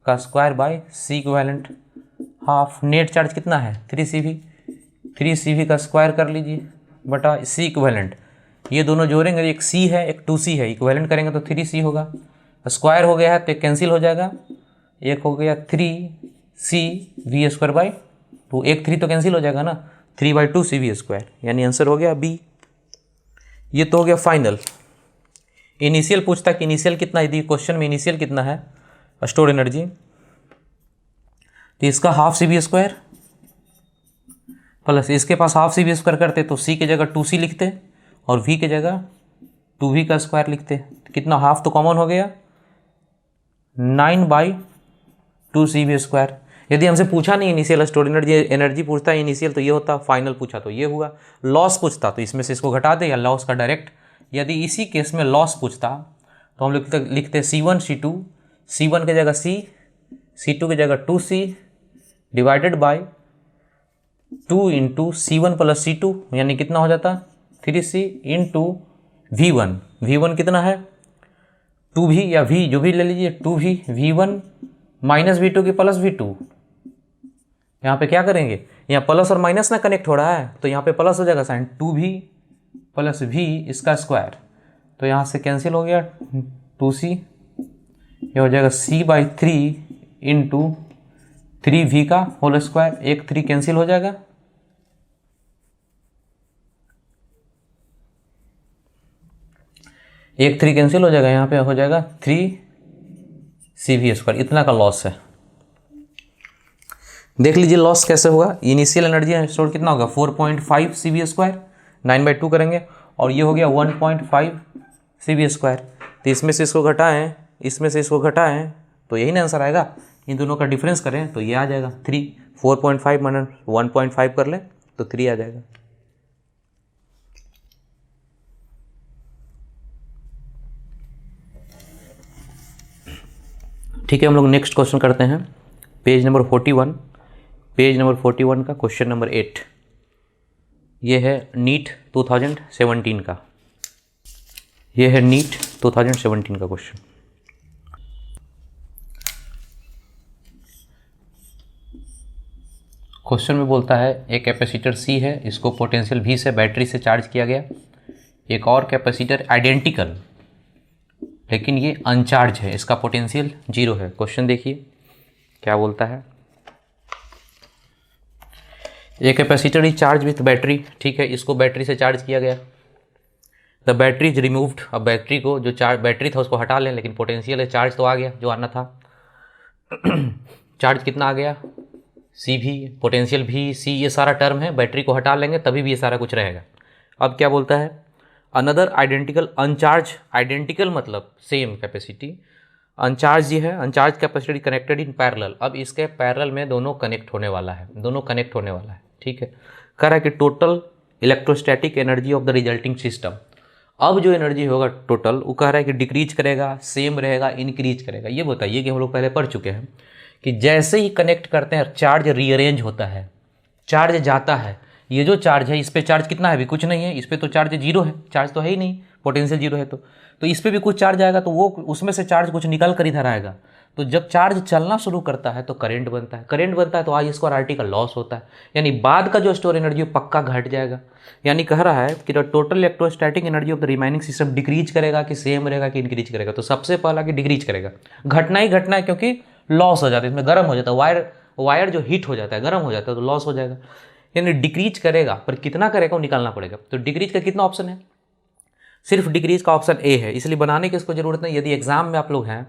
का square by C equivalent half. Net charge कितना है 3CV, 3CV का स्क्वायर कर लीजिए बटा C इक्विवेलेंट, ये दोनों जोड़ेंगे, एक C है एक 2C है, इक्विवेलेंट करेंगे तो 3C होगा, स्क्वायर हो गया है तो कैंसिल हो जाएगा, एक हो गया 3CV²/2, एक 3 तो कैंसिल हो जाएगा ना, 3/2CV², यानी आंसर हो गया B। ये तो हो गया फाइनल। इनिशियल पूछता कि इनिशियल कितना, यदि क्वेश्चन में इनिशियल कितना है स्टोर एनर्जी, तो इसका हाफ CV² प्लस इसके पास हाफ CV² करते तो C की जगह 2C लिखते और V की जगह 2V का स्क्वायर लिखते, कितना हाफ तो कॉमन हो गया 9/2CV²। यदि हमसे पूछा नहीं इनिशियल स्टोर एनर्जी पूछता है इनिशियल तो ये होता, फाइनल पूछा तो ये हुआ, लॉस पूछता तो इसमें से इसको घटा दे या लॉस का डायरेक्ट। यदि इसी केस में लॉस पूछता तो हम लिखते C1 C2, C1 की जगह C, C2 की जगह 2C divided by 2 into C1 plus C2, यानी कितना हो जाता 3C इंटू V1, V1 कितना है 2V या V जो भी ले लीजिए 2V, V1 माइनस V2 की प्लस V2। यहाँ पे क्या करेंगे, यहाँ प्लस और माइनस ना कनेक्ट हो रहा है तो यहाँ पे प्लस हो जाएगा साइन 2V प्लस V इसका स्क्वायर, तो यहाँ से कैंसिल हो गया 2C, ये हो जाएगा C/3 इंटू 3V का होल स्क्वायर, एक 3 कैंसिल हो जाएगा, एक 3 कैंसिल हो जाएगा, यहाँ पे हो जाएगा 3 सी वी स्क्वायर, इतना का लॉस है। देख लीजिए लॉस कैसे होगा। इनिशियल एनर्जी स्टोर कितना होगा 4.5 सी वी स्क्वायर, 9/2 करेंगे, और ये हो गया 1.5 सी वी स्क्वायर। तो इसमें से इसको घटाएं, इसमें से इसको घटाएं, तो यही ना आंसर आएगा। इन दोनों का डिफरेंस करें तो ये आ जाएगा 3। 4.5 माइनस 1.5 कर लें तो 3 आ जाएगा। ठीक है, हम लोग नेक्स्ट क्वेश्चन करते हैं। पेज नंबर 41, पेज नंबर 41 का क्वेश्चन नंबर 8। ये है नीट 2017 का, ये है नीट 2017 का क्वेश्चन। क्वेश्चन में बोलता है एक कैपेसिटर C है, इसको पोटेंशियल V से बैटरी से चार्ज किया गया। एक और कैपेसिटर आइडेंटिकल, लेकिन ये अनचार्ज है, इसका पोटेंशियल 0 है। क्वेश्चन देखिए क्या बोलता है। एक capacitor is charge with battery, ठीक है, इसको बैटरी से चार्ज किया गया। द बैटरी इज रिमूव्ड, अब बैटरी को जो चार्ज बैटरी था उसको हटा लें, लेकिन पोटेंशियल है, चार्ज तो आ गया जो आना था। चार्ज कितना आ गया सी भी, पोटेंशियल भी सी, ये सारा टर्म है, बैटरी को हटा लेंगे तभी भी ये सारा कुछ रहेगा। अब क्या बोलता है, अनदर आइडेंटिकल अनचार्ज, आइडेंटिकल मतलब सेम कैपेसिटी, अनचार्ज ये है, अनचार्ज कैपेसिटी कनेक्टेड इन पैरेलल। अब इसके पैरेलल में दोनों कनेक्ट होने वाला है, दोनों कनेक्ट होने वाला है, ठीक है। कह रहा है कि total electrostatic energy of the resulting system, अब जो एनर्जी होगा टोटल, वो कह रहा है कि डिक्रीज करेगा, सेम रहेगा, इंक्रीज करेगा। ये बताइए कि हम लोग पहले पढ़ चुके हैं कि जैसे ही कनेक्ट करते हैं चार्ज रीअरेंज होता है, चार्ज जाता है। ये जो चार्ज है इस पर चार्ज कितना है, अभी कुछ नहीं है, इस पर तो चार्ज 0 है, चार्ज तो है ही नहीं, पोटेंशियल 0 है। तो इस पर भी कुछ चार्ज आएगा, तो वो उसमें से चार्ज कुछ निकल कर इधर आएगा। तो जब चार्ज चलना शुरू करता है तो करंट बनता है, करंट बनता है तो I स्क्वायर RT का लॉस होता है, यानी बाद का जो स्टोर एनर्जी पक्का घट जाएगा। यानी कह रहा है कि total electrostatic energy of the remaining system decrease करेगा कि सेम रहेगा कि इंक्रीज करेगा। तो सबसे पहला कि डिक्रीज करेगा, घटना ही घटना है, क्योंकि लॉस हो जाता है, इसमें गर्म हो जाता है, वायर जो हीट हो जाता है, गर्म हो जाता है, तो लॉस हो जाएगा। यानी डिक्रीज करेगा, पर कितना करेगा वो निकालना पड़ेगा। तो डिक्रीज का कितना ऑप्शन है, सिर्फ डिक्रीज का ऑप्शन ए है, इसलिए बनाने की इसको जरूरत नहीं। यदि एग्जाम में आप लोग हैं,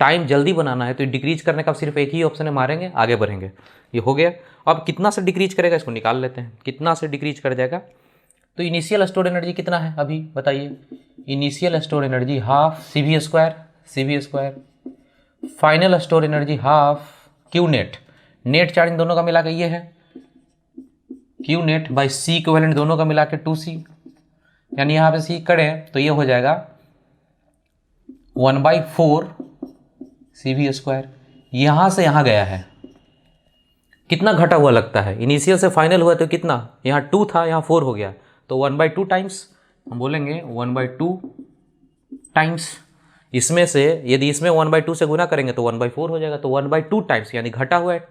टाइम जल्दी बनाना है, तो डिक्रीज करने का सिर्फ एक ही ऑप्शन है, मारेंगे आगे बढ़ेंगे। ये हो गया। अब कितना से डिक्रीज करेगा इसको निकाल लेते हैं, कितना से डिक्रीज कर जाएगा। तो इनिशियल स्टोर एनर्जी कितना है अभी बताइए, initial store energy half C V square, final store energy half Q net, net charge इन दोनों का मिला के ये है Q net by C equivalent, दोनों का मिला के 2C, यानी यहाँ पे सी करें तो ये हो जाएगा 1/4 सी वी स्क्वायर। यहाँ से यहाँ गया है, कितना घटा हुआ लगता है, इनिशियल से फाइनल हुआ तो कितना, यहाँ 2 था, यहाँ 4 हो गया, तो 1/2 टाइम्स, हम बोलेंगे 1/2 टाइम्स। इसमें से यदि इसमें 1/2 से गुना करेंगे तो 1/4 हो जाएगा, तो 1/2 टाइम्स यानी घटा हुआ है।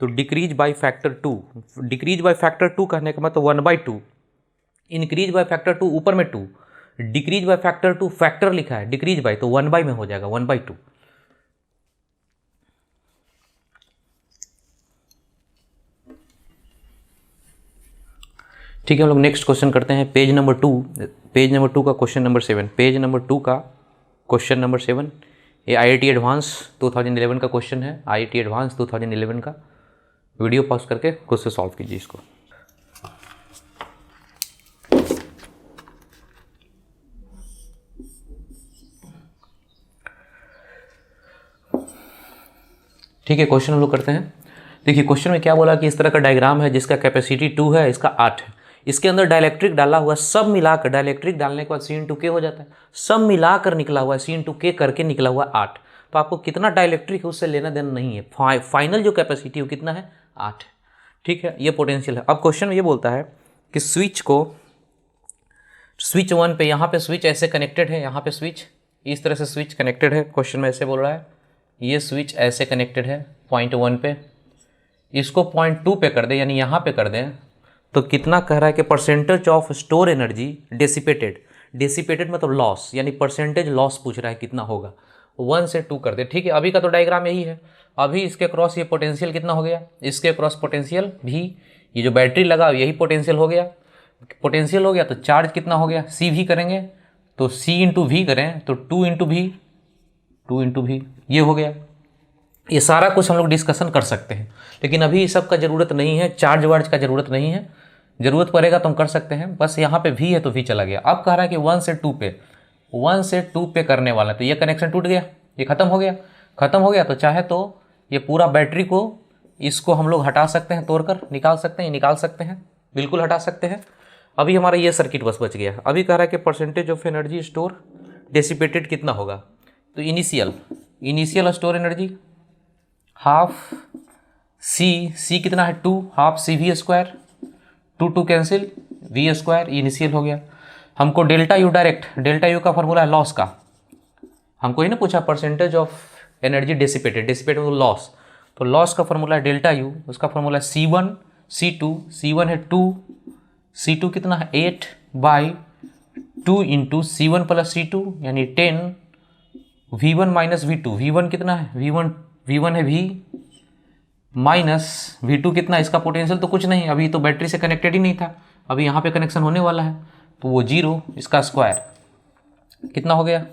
तो decrease by factor 2, decrease by factor 2 कहने का मतलब 1/2, इंक्रीज बाय फैक्टर 2 ऊपर में 2, डिक्रीज बाय फैक्टर 2 फैक्टर लिखा है, डिक्रीज बाय तो 1/, में हो जाएगा 1/2। ठीक है, हम लोग नेक्स्ट क्वेश्चन करते हैं। पेज नंबर 2, पेज नंबर 2 का क्वेश्चन नंबर 7, पेज नंबर 2 का क्वेश्चन नंबर 7। ये IIT एडवांस 2011 का क्वेश्चन है, IIT एडवांस 2011 का। वीडियो पॉज करके खुद से सॉल्व कीजिए इसको। ठीक है, क्वेश्चन हम लोग करते हैं। देखिए क्वेश्चन में क्या बोला कि इस तरह का डायग्राम है जिसका कैपेसिटी 2 है, इसका 8 है, इसके अंदर डाइलेक्ट्रिक डाला हुआ, सब मिलाकर डाइलेक्ट्रिक डालने के बाद C/K हो जाता है, सब मिलाकर निकला हुआ है, C/K करके निकला हुआ 8। तो आपको कितना डाइलेक्ट्रिक है उससे लेना देना नहीं है, फाइनल जो कैपेसिटी है वो कितना है 8। ठीक है, ये पोटेंशियल है। अब क्वेश्चन में ये बोलता है कि स्विच को, स्विच 1 पे, यहाँ पे स्विच ऐसे कनेक्टेड है, यहाँ पे स्विच इस तरह से स्विच कनेक्टेड है, क्वेश्चन में ऐसे बोल रहा है, ये स्विच ऐसे कनेक्टेड है पॉइंट 1 पे, इसको पॉइंट 2 पे कर दे, यानी यहाँ पे कर दें, तो कितना कह रहा है कि percentage of store energy dissipated, dissipated मतलब लॉस, यानी परसेंटेज लॉस पूछ रहा है कितना होगा, 1 से 2 कर दे। ठीक है, अभी का तो डायग्राम यही है, अभी इसके क्रॉस ये पोटेंशियल कितना हो गया, इसके क्रॉस पोटेंशियल भी, ये जो बैटरी लगा यही पोटेंशियल हो गया, पोटेंशियल हो गया तो चार्ज कितना हो गया, सी भी करेंगे तो C × V करें तो 2 × V 2 इंटू वी, ये हो गया। ये सारा कुछ हम लोग डिस्कशन कर सकते हैं, लेकिन अभी सब का ज़रूरत नहीं है, चार्ज वार्ज का ज़रूरत नहीं है। ज़रूरत पड़ेगा तो हम कर सकते हैं। बस यहाँ पे वी है तो वी चला गया। अब कह रहा है कि 1 से 2 पे करने वाला है, तो ये कनेक्शन टूट गया, ये खत्म हो गया। खत्म हो गया तो चाहे तो ये पूरा बैटरी को, इसको हम लोग हटा सकते हैं, तोड़कर निकाल सकते हैं, निकाल सकते हैं, बिल्कुल हटा सकते हैं। अभी हमारा ये सर्किट बस बच गया। अभी कह रहा है कि percentage of energy store dissipated कितना होगा। तो initial store energy half C कितना है 2, half C V square, 2 cancel, V square initial हो गया। हमको डेल्टा यू का फॉर्मूला है लॉस का। हमको ही ना पूछा परसेंटेज ऑफ एनर्जी डेसिपेटेड मतलब लॉस, तो लॉस का फॉर्मूला है डेल्टा यू, उसका फॉर्मूला है C1 C2, C1 है 2, C2 कितना है 8/2 इंटू C1 प्लस C2 यानी 10, V1 माइनस V2, V1 कितना है V1 है V माइनस V2 कितना, इसका पोटेंशियल तो कुछ नहीं, अभी तो बैटरी से कनेक्टेड ही नहीं था, अभी यहाँ पे कनेक्शन होने वाला है, तो वो 0, इसका स्क्वायर कितना हो गया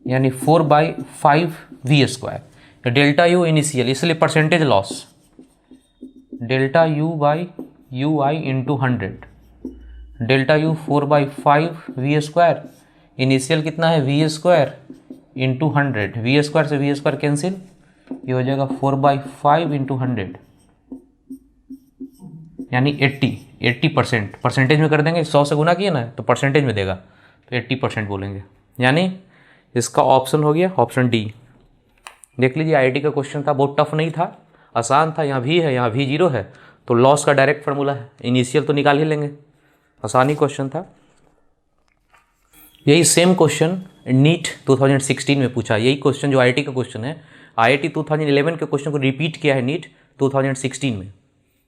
यानी 4/5 v square. Delta u initial, इसलिए percentage loss delta u by u i into 100, delta u 4/5 v square, initial कितना है v square into 100, v square से वी स्क्वायर कैंसिल, ये हो जाएगा 4/5 इंटू 100 यानी 80%। परसेंटेज में कर देंगे, 100 से गुना किया ना तो परसेंटेज में देगा, तो 80% बोलेंगे, यानी इसका ऑप्शन हो गया ऑप्शन डी। देख लीजिए आईआईटी का क्वेश्चन था, बहुत टफ नहीं था, आसान था। यहाँ भी है, यहाँ भी 0 है, तो लॉस का डायरेक्ट फार्मूला है, इनिशियल तो निकाल ही लेंगे, आसान ही क्वेश्चन था। यही सेम क्वेश्चन नीट 2016 में पूछा, यही क्वेश्चन जो आईआईटी का क्वेश्चन है, आईआईटी 2011 के क्वेश्चन को रिपीट किया है नीट 2016 में।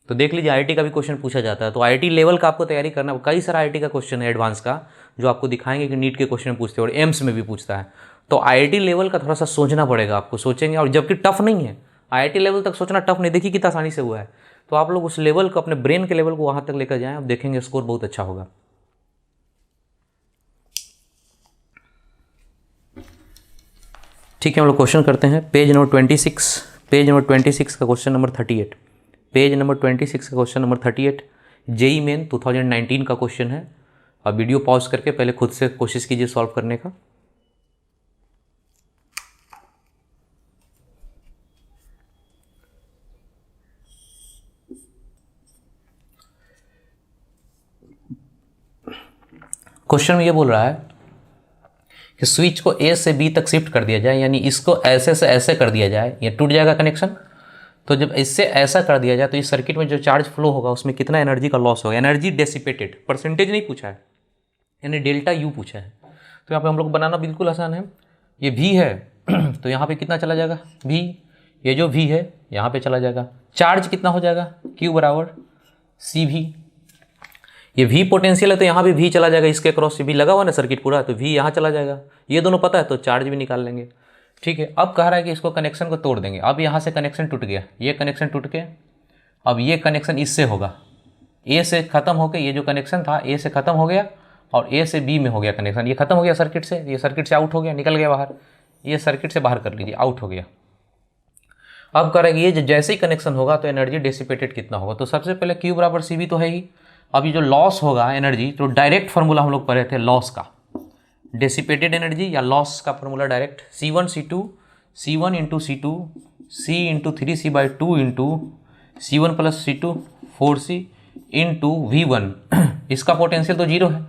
तो देख लीजिए आईआईटी का भी क्वेश्चन पूछा जाता है, तो आईआईटी लेवल का आपको तैयारी करना, कई सारा आईआईटी का क्वेश्चन है एडवांस का जो आपको दिखाएंगे कि नीट के क्वेश्चन पूछते हैं और एम्स में भी पूछता है। तो आईआईटी लेवल का थोड़ा सा सोचना पड़ेगा आपको, सोचेंगे, और जबकि टफ नहीं है, आईआईटी लेवल तक सोचना टफ नहीं, देखिए कितना आसानी से हुआ है। तो आप लोग उस लेवल को, अपने ब्रेन के लेवल को वहाँ तक लेकर जाएँ, आप देखेंगे स्कोर बहुत अच्छा होगा। ठीक है, हम लोग क्वेश्चन करते हैं। पेज नंबर 26 का क्वेश्चन नंबर 38, पेज नंबर 26 का क्वेश्चन नंबर 38 जेई मेन 2019 का क्वेश्चन है। अब वीडियो पॉज करके पहले खुद से कोशिश कीजिए सॉल्व करने का। क्वेश्चन में ये बोल रहा है कि स्विच को ए से बी तक शिफ्ट कर दिया जाए, यानी इसको ऐसे से ऐसे कर दिया जाए, ये टूट जाएगा कनेक्शन। तो जब इससे ऐसा कर दिया जाए तो इस सर्किट में जो चार्ज फ्लो होगा उसमें कितना एनर्जी का लॉस होगा। एनर्जी डेसिपेटेड, परसेंटेज नहीं पूछा है, यानी डेल्टा यू पूछा है। तो यहाँ पे हम लोग बनाना बिल्कुल आसान है। ये V है तो यहाँ पे कितना चला जाएगा V, ये जो V है यहाँ पे चला जाएगा। चार्ज कितना हो जाएगा Q बराबर CV, ये V पोटेंशियल है तो यहाँ भी V चला जाएगा, इसके क्रॉस से V लगा हुआ ना सर्किट पूरा, तो V यहाँ चला जाएगा। ये दोनों पता है तो चार्ज भी निकाल लेंगे। ठीक है, अब कह रहा है कि इसको कनेक्शन को तोड़ देंगे। अब यहाँ से कनेक्शन टूट गया, ये कनेक्शन टूट के अब ये कनेक्शन इससे होगा, A से ख़त्म होकर, ये जो कनेक्शन था A से ख़त्म हो गया और A से B में हो गया कनेक्शन, ये ख़त्म हो गया सर्किट से, ये सर्किट से आउट हो गया, निकल गया बाहर, ये सर्किट से बाहर कर लीजिए, आउट हो गया। अब करेंगे ये जैसे ही कनेक्शन होगा तो एनर्जी डेसिपेटेड कितना होगा। तो सबसे पहले Q बराबर CV तो है ही। अब ये जो लॉस होगा एनर्जी, तो डायरेक्ट फार्मूला हम लोग पढ़े थे लॉस का, डेसिपेटेड एनर्जी या लॉस का formula direct C1 C2, C1 into C2 C into 3C/2 into C1 plus C2 4C into V1 इसका पोटेंशियल तो 0 है,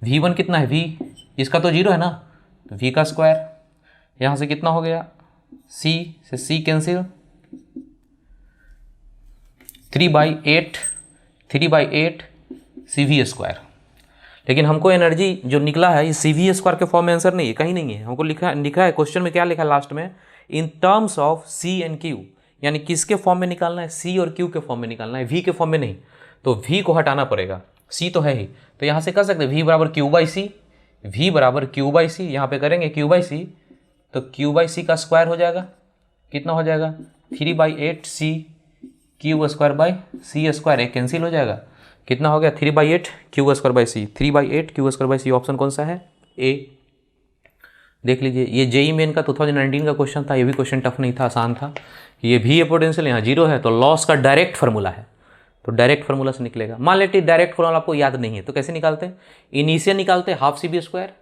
V1 कितना है V, इसका तो 0 है ना, तो V का स्क्वायर, यहाँ से कितना हो गया C से C कैंसिल, 3/8 CV स्क्वायर। लेकिन हमको एनर्जी जो निकला है ये CV स्क्वायर के फॉर्म में आंसर नहीं है, कहीं नहीं है। हमको लिखा है क्वेश्चन में, क्या लिखा है लास्ट में, in terms of C and Q, यानी किसके फॉर्म में निकालना है, C और Q के फॉर्म में निकालना है, V के फॉर्म में नहीं। तो V को हटाना पड़ेगा, C तो है ही, तो यहाँ से कर सकते हैं V बराबर Q/C, V बराबर Q/C, यहाँ पे करेंगे Q/C, तो Q/C का स्क्वायर हो जाएगा, कितना हो जाएगा 3/8 C Q square C square, एक कैंसिल हो जाएगा, कितना हो गया 3/8 Q square C, 3/8 Q square C, option कौन सा है A। देख लीजिए, ये जेई मेन का 2019 का क्वेश्चन था, ये भी क्वेश्चन टफ नहीं था, आसान था। ये भी ये पोटेंशियल यहाँ 0 है, तो लॉस का डायरेक्ट फार्मूला है, तो डायरेक्ट फार्मूला से निकलेगा। मान लेते डायरेक्ट फार्मूला आपको याद नहीं है तो कैसे निकालते हैं? इनिशियल निकालते half c b square,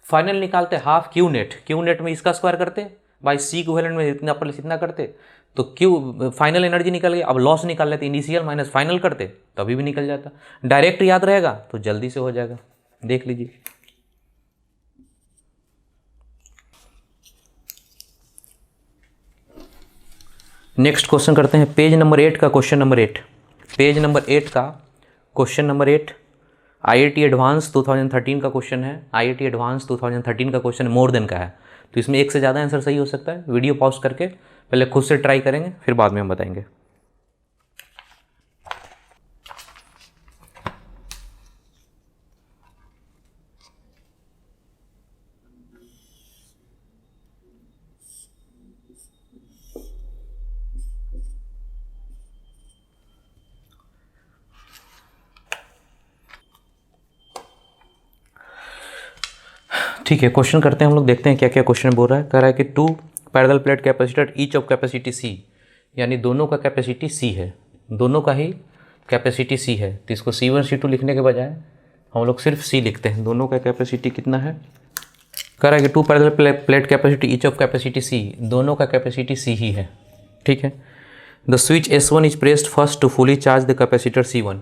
final निकालते half Q net, q net में इसका स्क्वायर करते बाई सी इक्विवेलेंट में इतना प्लस इतना करते, तो क्यू फाइनल एनर्जी निकल गई। अब लॉस निकाल लेते, इनिशियल माइनस फाइनल करते, तभी भी निकल जाता। डायरेक्ट याद रहेगा तो जल्दी से हो जाएगा, देख लीजिए। नेक्स्ट क्वेश्चन करते हैं पेज नंबर 8 का क्वेश्चन नंबर 8। पेज नंबर 8 का क्वेश्चन नंबर 8 आईआईटी एडवांस 2013 का क्वेश्चन है। आईआईटी एडवांस 2013 का क्वेश्चन मोर देन का है, तो इसमें एक से ज़्यादा आंसर सही हो सकता है। वीडियो पॉज करके पहले खुद से ट्राई करेंगे, फिर बाद में हम बताएंगे। ठीक है, क्वेश्चन करते हैं हम लोग, देखते हैं क्या क्या क्वेश्चन बोल रहा है। कह रहा है कि 2 parallel plate capacitor each of capacity C, यानी दोनों का कैपेसिटी सी है, दोनों का ही कैपेसिटी सी है। तो इसको C1 C2 लिखने के बजाय हम लोग सिर्फ सी लिखते हैं। दोनों का कैपेसिटी कितना है? कह रहा है कि 2 parallel plate capacity each of capacity C, दोनों का कैपेसिटी सी ही है। ठीक है। The switch S1 is pressed first to fully charge the capacitor C1।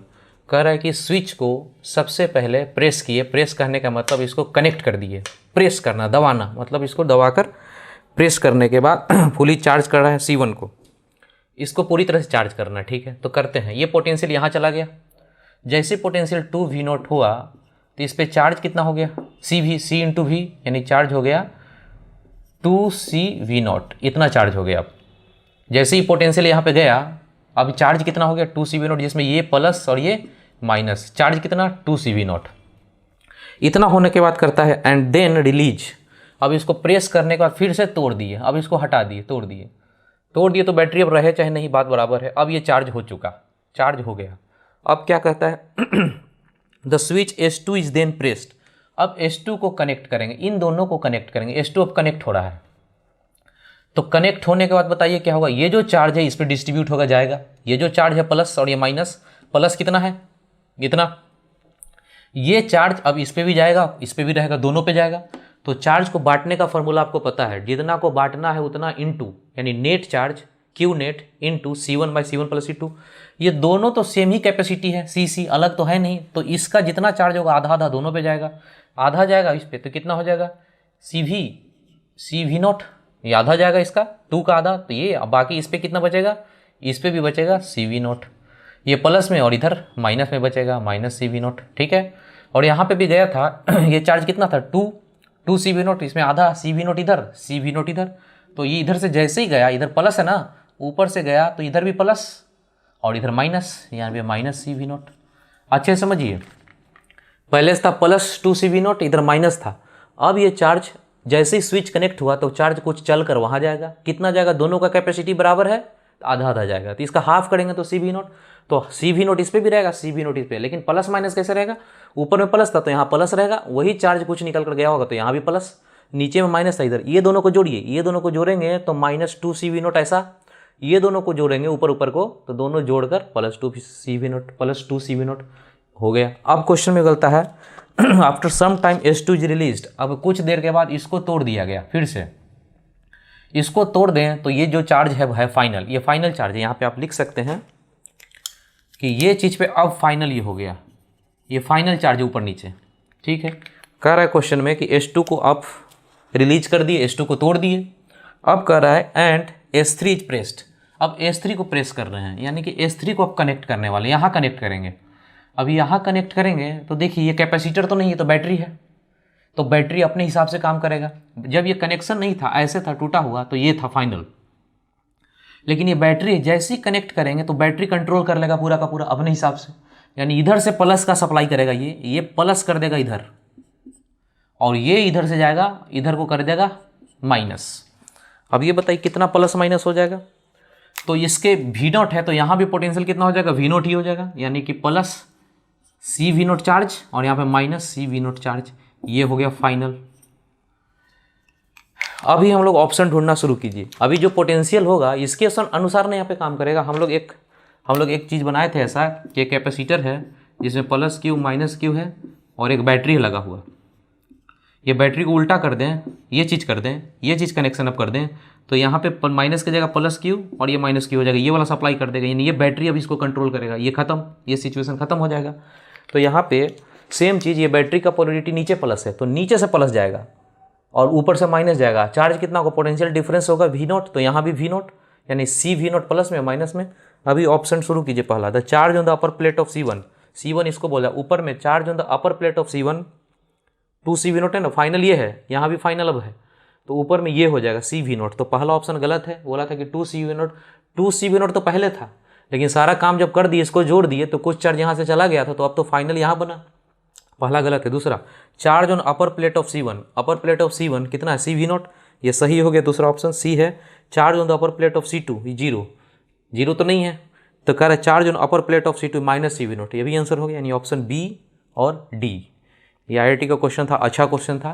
कह रहा है कि स्विच को सबसे पहले प्रेस किए, प्रेस करने का मतलब इसको कनेक्ट कर दिए, प्रेस करना, दबाना, मतलब इसको दबाकर प्रेस करने के बाद फुली चार्ज कर रहा है C1 को, इसको पूरी तरह से चार्ज करना। ठीक है, तो करते हैं। ये पोटेंशियल यहाँ चला गया, जैसे पोटेंशियल 2V0 हुआ तो इस पर चार्ज कितना हो गया? C इंटू V, यानी चार्ज हो गया 2CV0, इतना चार्ज हो गया। अब जैसे ही पोटेंशियल यहाँ पे गया, अब चार्ज कितना हो गया? 2CV0, जिसमें ये प्लस और ये माइनस, चार्ज कितना? 2CV0। इतना होने के बाद करता है एंड देन रिलीज। अब इसको प्रेस करने के बाद फिर से तोड़ दिए, अब इसको हटा दिए, तोड़ दिए तो बैटरी अब रहे चाहे नहीं, बात बराबर है। अब ये चार्ज हो चुका, चार्ज हो गया। अब क्या कहता है? The switch S2 is then pressed. अब S2 को कनेक्ट करेंगे, इन दोनों को कनेक्ट करेंगे। S2 अब कनेक्ट हो रहा है, तो कनेक्ट होने के बाद बताइए क्या होगा? ये जो चार्ज है इस पर डिस्ट्रीब्यूट होगा, जाएगा। ये जो चार्ज है प्लस और ये माइनस, प्लस कितना है? इतना। ये चार्ज अब इस पे भी जाएगा, इस पे भी रहेगा, दोनों पे जाएगा। तो चार्ज को बांटने का फॉर्मूला आपको पता है, जितना को बांटना है उतना इनटू, यानी net charge Q net into C1 by C1 plus C2। ये दोनों तो सेम ही कैपेसिटी है, C अलग तो है नहीं, तो इसका जितना चार्ज होगा आधा आधा दोनों पे जाएगा, आधा जाएगा इस पे, तो कितना हो जाएगा? CV0, ये आधा जाएगा इसका, 2 का आधा, तो ये, बाकी इस पे कितना बचेगा? इस पे भी बचेगा CV0, ये प्लस में और इधर माइनस में बचेगा, माइनस CV0। ठीक है, और यहाँ पे भी गया था ये चार्ज कितना था? 2 CV0, इसमें आधा CV0 इधर, CV0 इधर, तो ये इधर से जैसे ही गया, इधर प्लस है ना, ऊपर से गया तो इधर भी प्लस और इधर माइनस, यहाँ पे माइनस CV0। अच्छे समझिए, पहले से था प्लस 2 CV0, इधर माइनस था। अब ये चार्ज जैसे ही स्विच कनेक्ट हुआ तो चार्ज कुछ चल कर वहाँ जाएगा, कितना जाएगा? दोनों का कैपेसिटी बराबर है, आधा आधा जाएगा, तो इसका हाफ करेंगे तो CV0, तो CV0 इस पर भी रहेगा, CV0 इस पर, लेकिन प्लस माइनस कैसे रहेगा? ऊपर में प्लस था तो यहाँ प्लस रहेगा, वही चार्ज कुछ निकल कर गया होगा तो यहाँ भी प्लस, नीचे में माइनस था इधर। ये दोनों को जोड़िए, ये दोनों को जोड़ेंगे तो -2 CV0 ऐसा, ये दोनों को जोड़ेंगे ऊपर ऊपर को तो दोनों जोड़कर +2 CV0 हो गया। अब क्वेश्चन में गलता है after some time S2 is released. अब कुछ देर के बाद इसको तोड़ दिया गया, फिर से इसको तोड़ दें तो ये जो चार्ज है फाइनल, ये फाइनल चार्ज है। यहाँ पे आप लिख सकते हैं कि ये चीज़ पे अब फाइनल ये हो गया, ये फाइनल चार्ज है ऊपर नीचे। ठीक है, कह रहा है क्वेश्चन में कि S2 को अब रिलीज कर दिए, S2 को तोड़ दिए। अब कह रहा है एंड S3 इज प्रेस्ड। अब S3 को प्रेस कर रहे हैं, यानी कि S3 को अब कनेक्ट करने वाले, यहाँ कनेक्ट करेंगे। अब यहाँ कनेक्ट करेंगे तो देखिए ये कैपेसिटर तो नहीं है, तो बैटरी है, तो बैटरी अपने हिसाब से काम करेगा। जब ये कनेक्शन नहीं था, ऐसे था टूटा हुआ, तो ये था फाइनल, लेकिन ये बैटरी जैसे ही कनेक्ट करेंगे तो बैटरी कंट्रोल कर लेगा पूरा का पूरा अपने हिसाब से, यानी इधर से प्लस का सप्लाई करेगा, ये प्लस कर देगा इधर, और ये इधर से जाएगा, इधर को कर देगा माइनस। अब ये बताइए कितना प्लस माइनस हो जाएगा? तो इसके V0 है तो यहाँ भी पोटेंशियल कितना हो जाएगा? V0 ही हो जाएगा, यानी कि प्लस CV0 चार्ज और यहाँ पे माइनस CV0 चार्ज। ये हो गया फाइनल। अभी हम लोग ऑप्शन ढूंढना शुरू कीजिए। अभी जो पोटेंशियल होगा इसके अनुसार ना यहाँ पे काम करेगा। हम लोग एक चीज़ बनाए थे ऐसा कि कैपेसिटर है जिसमें प्लस क्यू माइनस क्यू है और एक बैटरी लगा हुआ। ये बैटरी को उल्टा कर दें, ये चीज़ कर दें, ये चीज़ कनेक्शन अप कर दें, तो यहाँ पे माइनस की जगह प्लस क्यू और ये माइनस क्यू हो जाएगा, ये वाला सप्लाई कर देगा, यानी ये बैटरी अब इसको कंट्रोल करेगा। ये खत्म, ये सिचुएशन खत्म हो जाएगा। तो यहाँ पे सेम चीज़, ये बैटरी का पोलरिटी नीचे प्लस है तो नीचे से प्लस जाएगा और ऊपर से माइनस जाएगा। चार्ज कितना होगा, पोटेंशियल डिफरेंस होगा वी नॉट, तो यहाँ भी वी नॉट, यानी सी वी नॉट प्लस में माइनस में। अभी ऑप्शन शुरू कीजिए पहला, the charge on the upper plate of C1 इसको बोला ऊपर में, charge on the upper plate of C1 2 C V not है ना, फाइनल ये है, यहाँ भी फाइनल अब है तो ऊपर में ये हो जाएगा C V नॉट। तो पहला ऑप्शन गलत है, बोला था कि 2 C V not, 2 C V not तो पहले था, लेकिन सारा काम जब कर दिए इसको जोड़ दिए तो कुछ चार्ज यहाँ से चला गया था, तो अब तो फाइनल यहाँ बना, पहला गलत है। दूसरा, charge on upper plate of C1, upper plate of C1 कितना है C V नॉट, ये सही हो गया, दूसरा ऑप्शन सी है। Charge on the upper plate of C2 ये जीरो तो नहीं है, तो कह रहा है charge on upper plate of C2 minus C V not, ये भी आंसर हो गया, यानी ऑप्शन बी और डी। ये IIT का क्वेश्चन था, अच्छा क्वेश्चन था,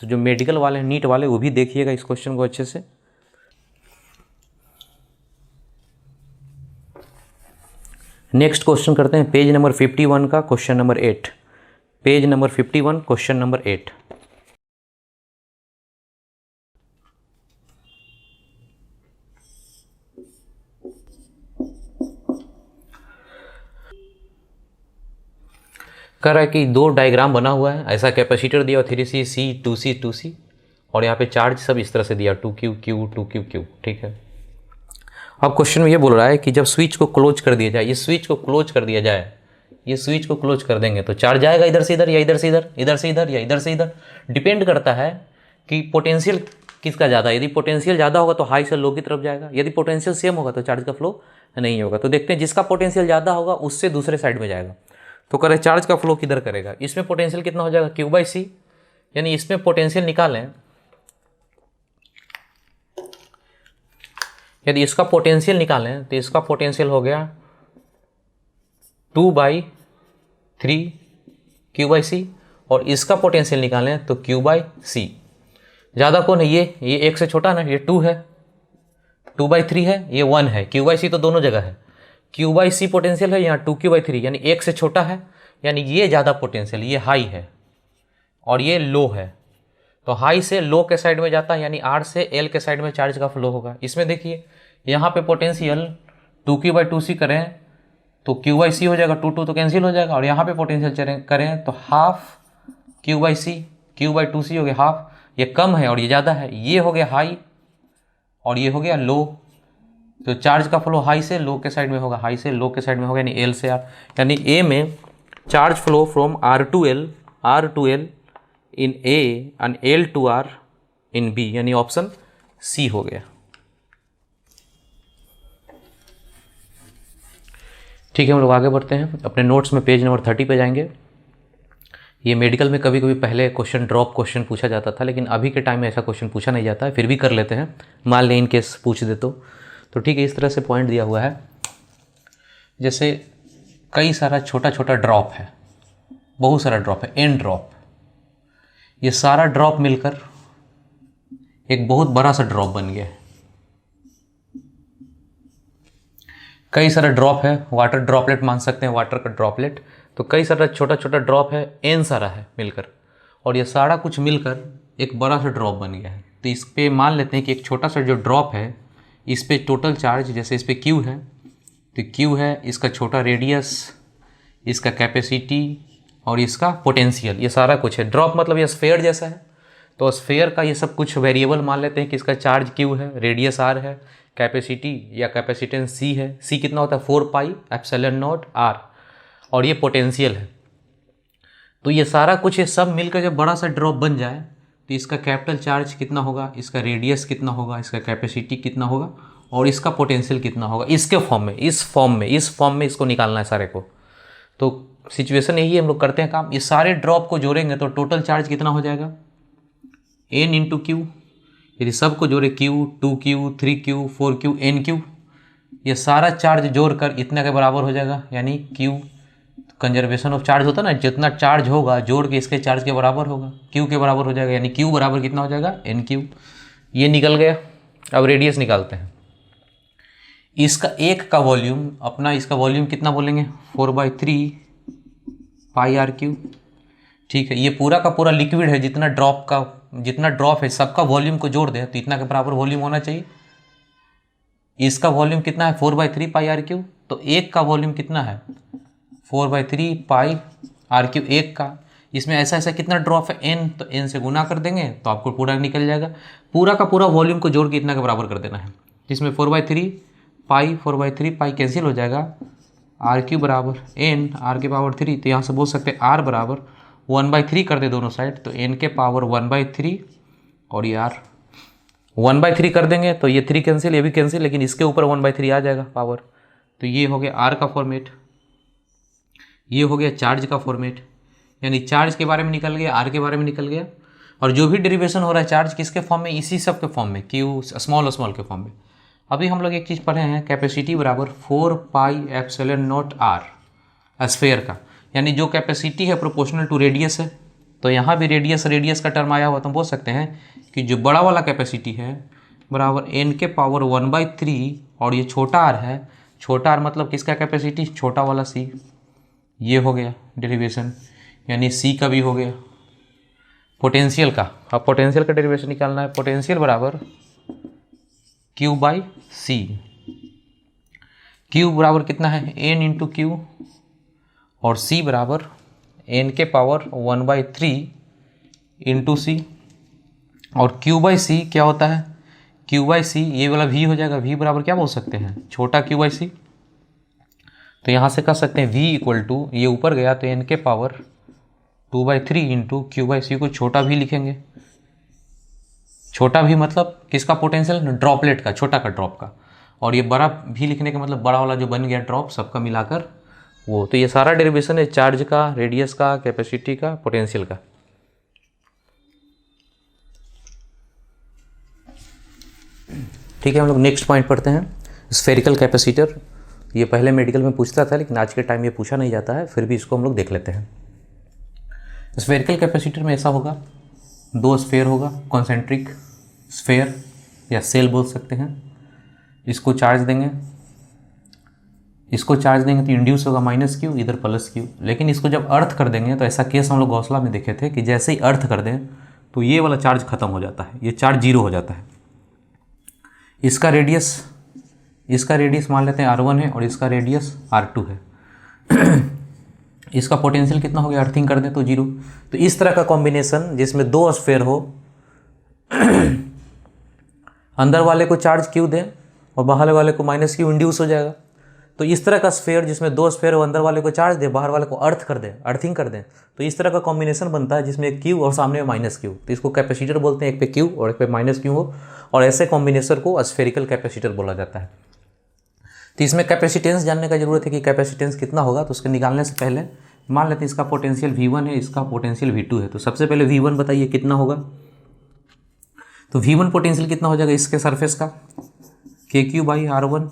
तो जो मेडिकल वाले हैं नीट वाले वो भी देखिएगा इस क्वेश्चन को अच्छे से। नेक्स्ट क्वेश्चन करते हैं पेज नंबर 51 का question number 8, page number 51 question number 8। कह रहा है कि दो डायग्राम बना हुआ है, ऐसा कैपेसिटर दिया 3C C 2C 2C और यहाँ पे चार्ज सब इस तरह से दिया 2Q Q 2Q Q, ठीक है। अब क्वेश्चन में ये बोल रहा है कि जब स्विच को क्लोज कर दिया जाए, ये स्विच को क्लोज कर दिया जाए, ये स्विच को क्लोज कर देंगे तो चार्ज आएगा इधर से इधर या इधर से इधर, इधर से इधर या इधर से इधर, डिपेंड करता है कि पोटेंशियल किसका ज़्यादा है। यदि पोटेंशियल ज़्यादा होगा तो हाई से लो की तरफ जाएगा, यदि पोटेंशियल सेम होगा तो चार्ज का फ्लो नहीं होगा। तो देखते हैं जिसका पोटेंशियल ज़्यादा होगा उससे दूसरे साइड में जाएगा। तो करें चार्ज का फ्लो किधर करेगा, इसमें पोटेंशियल कितना हो जाएगा Q/C, यानी इसमें पोटेंशियल निकालें, यदि इसका पोटेंशियल निकालें तो इसका पोटेंशियल हो गया 2/3 Q/C और इसका पोटेंशियल निकालें तो Q/C। ज़्यादा कौन है, ये एक से छोटा ना, ये 2 है, 2/3 है, ये 1 है, Q/C तो दोनों जगह है, Q/C पोटेंशियल है यहाँ 2Q/3, यानी एक से छोटा है, यानी ये ज़्यादा पोटेंशियल, ये हाई है और ये लो है, तो हाई से लो के साइड में जाता है, यानी R से L के साइड में चार्ज का फ्लो होगा। इसमें देखिए यहाँ पे पोटेंशियल 2Q/2C करें तो Q/C हो जाएगा, 2 तो कैंसिल हो जाएगा, और यहाँ पे पोटेंशियल करें तो हाफ Q/C, Q/2C हो गया हाफ, ये कम है और ये ज़्यादा है, ये हो गया हाई और ये हो गया लो, तो चार्ज का फ्लो हाई से लो के साइड में होगा, हाई से लो के साइड में होगा, यानी L से R, यानी A में charge flow from R to L in A and L to R in B, यानी ऑप्शन C हो गया। ठीक है, हम लोग आगे बढ़ते हैं, अपने नोट्स में पेज नंबर 30 पे जाएंगे। ये मेडिकल में कभी कभी पहले क्वेश्चन ड्रॉप क्वेश्चन पूछा जाता था, लेकिन अभी के टाइम में ऐसा क्वेश्चन पूछा नहीं जाता है, फिर भी कर लेते हैं, मान लें इन केस पूछ दे तो ठीक है। इस तरह से पॉइंट दिया हुआ है, जैसे कई सारा छोटा छोटा ड्रॉप है, बहुत सारा ड्रॉप है, एन ड्रॉप, ये सारा ड्रॉप मिलकर एक बहुत बड़ा सा ड्रॉप बन गया है। कई सारा ड्रॉप है, वाटर ड्रॉपलेट मान सकते हैं, वाटर का ड्रॉपलेट, तो कई सारा छोटा छोटा ड्रॉप है, एन सारा है मिलकर, और ये सारा कुछ मिलकर एक बड़ा सा ड्रॉप बन गया है। तो इस पे मान लेते हैं कि एक छोटा सा जो ड्रॉप है, इस पे टोटल चार्ज, जैसे इस पे Q है तो Q है, इसका छोटा रेडियस, इसका कैपेसिटी और इसका पोटेंशियल, ये सारा कुछ है। ड्रॉप मतलब ये स्फेयर जैसा है, तो स्फेयर का ये सब कुछ वेरिएबल मान लेते हैं कि इसका चार्ज Q है, रेडियस R है, कैपेसिटी या कैपेसिटेंस C है, C कितना होता है 4πε0 R, और ये पोटेंशियल है। तो ये सारा कुछ ये सब मिलकर जब बड़ा सा ड्रॉप बन जाए तो इसका कैपिटल चार्ज कितना होगा, इसका रेडियस कितना होगा, इसका कैपेसिटी कितना होगा और इसका पोटेंशियल कितना होगा, इसके फॉर्म में, इस फॉर्म में इसको निकालना है सारे को। तो सिचुएशन यही है, हम लोग करते हैं काम, इस सारे ड्रॉप को जोड़ेंगे तो टोटल चार्ज कितना हो जाएगा N × Q, यदि सबको जोड़े Q 2Q 3Q 4Q NQ, ये सारा चार्ज जोड़कर इतना के बराबर हो जाएगा, यानी Q कंजर्वेशन ऑफ चार्ज होता है ना, जितना चार्ज होगा जोड़ के इसके चार्ज के बराबर होगा, Q के बराबर हो जाएगा, यानी Q बराबर कितना हो जाएगा NQ। ये निकल गया। अब रेडियस निकालते हैं। इसका एक का वॉल्यूम अपना, इसका वॉल्यूम कितना बोलेंगे 4/3 पाई आर क्यू। ठीक है, ये पूरा का पूरा लिक्विड है, जितना ड्रॉप है सबका वॉल्यूम को जोड़ दे तो इतना के बराबर वॉल्यूम होना चाहिए। इसका वॉल्यूम कितना है 4/3 पाई आर क्यू, तो एक का वॉल्यूम कितना है 4/3 पाई आर क्यू एक का। इसमें ऐसा ऐसा कितना ड्रॉप है n, तो n से गुना कर देंगे तो आपको पूरा निकल जाएगा। पूरा का पूरा वॉल्यूम को जोड़ के इतना के बराबर कर देना है। इसमें 4/3 पाई कैंसिल हो जाएगा, आर क्यू बराबर n r के पावर 3, तो यहाँ से बोल सकते हैं r बराबर 1/3 कर दे दोनों साइड, तो n के पावर 1/3 और ये r 1/3 कर देंगे तो ये 3 कैंसिल, ये भी कैंसिल, लेकिन इसके ऊपर 1/3 आ जाएगा पावर। तो ये हो गया r का फॉर्मेट, ये हो गया चार्ज का फॉर्मेट, यानी चार्ज के बारे में निकल गया, r के बारे में निकल गया। और जो भी डेरिवेशन हो रहा है चार्ज किसके फॉर्म में, इसी सब के फॉर्म में, क्यू स्मॉल के फॉर्म में। अभी हम लोग एक चीज़ पढ़े हैं, कैपेसिटी बराबर 4πε0 r स्फेयर का, यानी जो कैपेसिटी है प्रोपोर्शनल टू रेडियस है। तो यहाँ भी रेडियस का टर्म आया हुआ, तो हम बोल सकते हैं कि जो बड़ा वाला कैपेसिटी है बराबर n के पावर 1/3 और ये छोटा r है, छोटा r मतलब किसका कैपेसिटी, छोटा वाला c। ये हो गया डेरिवेशन, यानी c का भी हो गया। पोटेंशियल का, अब पोटेंशियल का डेरिवेशन निकालना है। पोटेंशियल बराबर Q/C, Q बराबर कितना है n इंटू क्यू, और C बराबर n के पावर 1/3 इंटू सी। और Q/C क्या होता है, Q/C ये वाला V हो जाएगा, V बराबर क्या बोल सकते हैं, छोटा Q/C। तो यहाँ से कह सकते हैं V इक्वल टू, ये ऊपर गया तो n के पावर 2/3 इंटू Q/C को छोटा भी लिखेंगे। छोटा भी मतलब किसका पोटेंशियल, ड्रॉपलेट का, छोटा का ड्रॉप का। और ये बड़ा भी लिखने का मतलब बड़ा वाला जो बन गया ड्रॉप, सबका मिलाकर वो। तो ये सारा डेरिवेशन है चार्ज का, रेडियस का, कैपेसिटी का, पोटेंशियल का। ठीक है, हम लोग नेक्स्ट पॉइंट पढ़ते हैं, स्फेरिकल कैपेसिटर। ये पहले मेडिकल में पूछता था, लेकिन आज के टाइम ये पूछा नहीं जाता है, फिर भी इसको हम लोग देख लेते हैं। स्फेरिकल कैपेसिटर में ऐसा होगा, दो स्फेयर होगा, कॉन्सेंट्रिक स्फेयर या सेल बोल सकते हैं। इसको चार्ज देंगे, तो इंड्यूस होगा -q, इधर +q। लेकिन इसको जब अर्थ कर देंगे, तो ऐसा केस हम लोग गौसला में देखे थे कि जैसे ही अर्थ कर दें तो ये वाला चार्ज खत्म हो जाता है, ये चार्ज 0 हो जाता है। इसका रेडियस मान लेते हैं r1 है और इसका रेडियस r2 है। इसका पोटेंशियल कितना हो गया, अर्थिंग कर दें तो 0। तो इस तरह का कॉम्बिनेशन जिसमें दो स्फेयर हो, अंदर वाले को चार्ज q दें और बाहर वाले को -q, इंड्यूस हो जाएगा। तो इस तरह का स्फेयर जिसमें दो स्फेयर हो, अंदर वाले को चार्ज दे, बाहर वाले को अर्थिंग कर दें, तो इस तरह का कॉम्बिनेशन बनता है जिसमें q और सामने में -q। तो इसको कैपेसिटर बोलते हैं, एक पे q और एक पे -q हो, और ऐसे कॉम्बिनेशन को स्फेरिकल कैपेसिटर बोला जाता है। तो इसमें कैपेसिटेंस जानने का जरूरत है कि कैपेसिटेंस कितना होगा। तो उसके निकालने से पहले मान लेते हैं इसका पोटेंशियल V1 है, इसका पोटेंशियल V2 है। तो सबसे पहले V1 बताइए कितना होगा। तो V1 पोटेंशियल कितना हो जाएगा, इसके सरफेस का KQ/R1,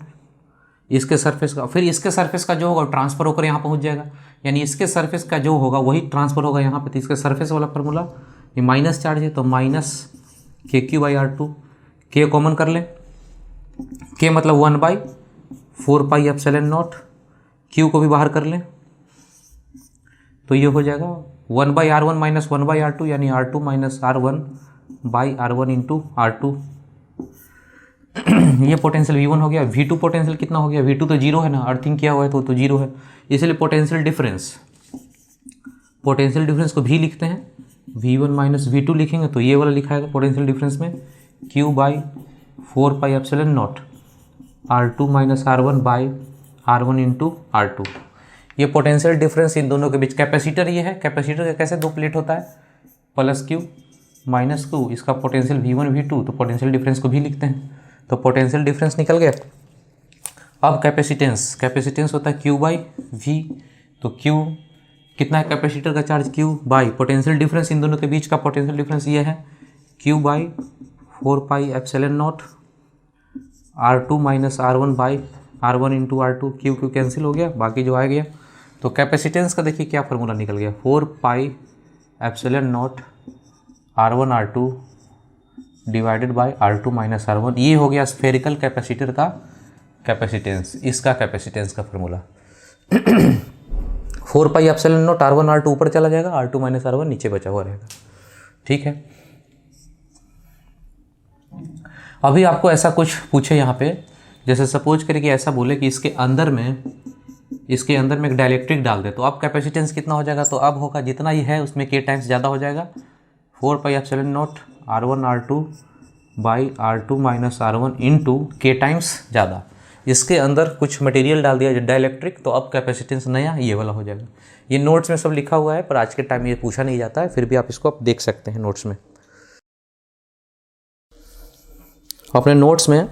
इसके सरफेस का, फिर इसके सरफेस का जो होगा ट्रांसफर होकर यहाँ पहुँच जाएगा, यानी इसके सरफेस का जो होगा वही ट्रांसफर होगा यहाँ पे। तो इसके सरफेस वाला फार्मूला, ये माइनस चार्ज है तो -KQ/R2, K कॉमन कर लें, K मतलब 1/4πε0, Q को भी बाहर कर लें तो ये हो जाएगा 1/R1 - 1/R2, यानी R2 - R1/R1 इंटू R2। ये पोटेंशियल V1 हो गया। V2 पोटेंशियल कितना हो गया, V2 तो 0 है ना, अर्थिंग किया हुआ है तो 0 है, इसलिए पोटेंशियल डिफरेंस को भी लिखते हैं, V1 - V2 लिखेंगे तो ये वाला लिखा है पोटेंशियल डिफरेंस में Q/4πε0 R2 - R1/R1 into R2। ये पोटेंशियल डिफरेंस इन दोनों के बीच। कैपेसिटर ये है, कैपेसिटर का कैसे दो प्लेट होता है, +q -q, इसका पोटेंशियल V1 V2, तो पोटेंशियल डिफरेंस को भी लिखते हैं। तो पोटेंशियल डिफरेंस निकल गया। अब कैपेसिटेंस होता है Q/V, तो Q कितना है कैपेसिटर का charge, Q/ potential difference in दोनों के बीच का पोटेंशियल डिफरेंस ये है Q/4πε0 R2 - R1/R1 into R2। Q cancel हो गया, बाकी जो आ गया। तो कैपेसिटेंस का देखिए क्या फार्मूला निकल गया, 4πε0 R1 R2 divided by R2 minus R1। ये हो गया स्फेरिकल कैपेसिटर का कैपेसिटेंस, इसका कैपेसिटेंस का formula. 4 pi epsilon not R1 R2 ऊपर चला जाएगा, R2 माइनस R1 नीचे बचा हुआ रहेगा। ठीक है, अभी आपको ऐसा कुछ पूछे यहाँ पे, जैसे सपोज करें कि ऐसा बोले कि इसके अंदर में एक डाइलेक्ट्रिक डाल दे, तो अब कैपेसिटेंस कितना हो जाएगा, तो अब होगा जितना ही है उसमें k टाइम्स ज़्यादा हो जाएगा, 4 pi epsilon not R1 R2 by R2 minus R1 into k times ज़्यादा। इसके अंदर कुछ मटेरियल डाल दिया डाइलेक्ट्रिक, तो अब कैपेसिटेंस नया ये वाला हो जाएगा। ये नोट्स में सब लिखा हुआ है, पर आज के टाइम में ये पूछा नहीं जाता है, फिर भी आप इसको आप देख सकते हैं नोट्स में। अपने नोट्स में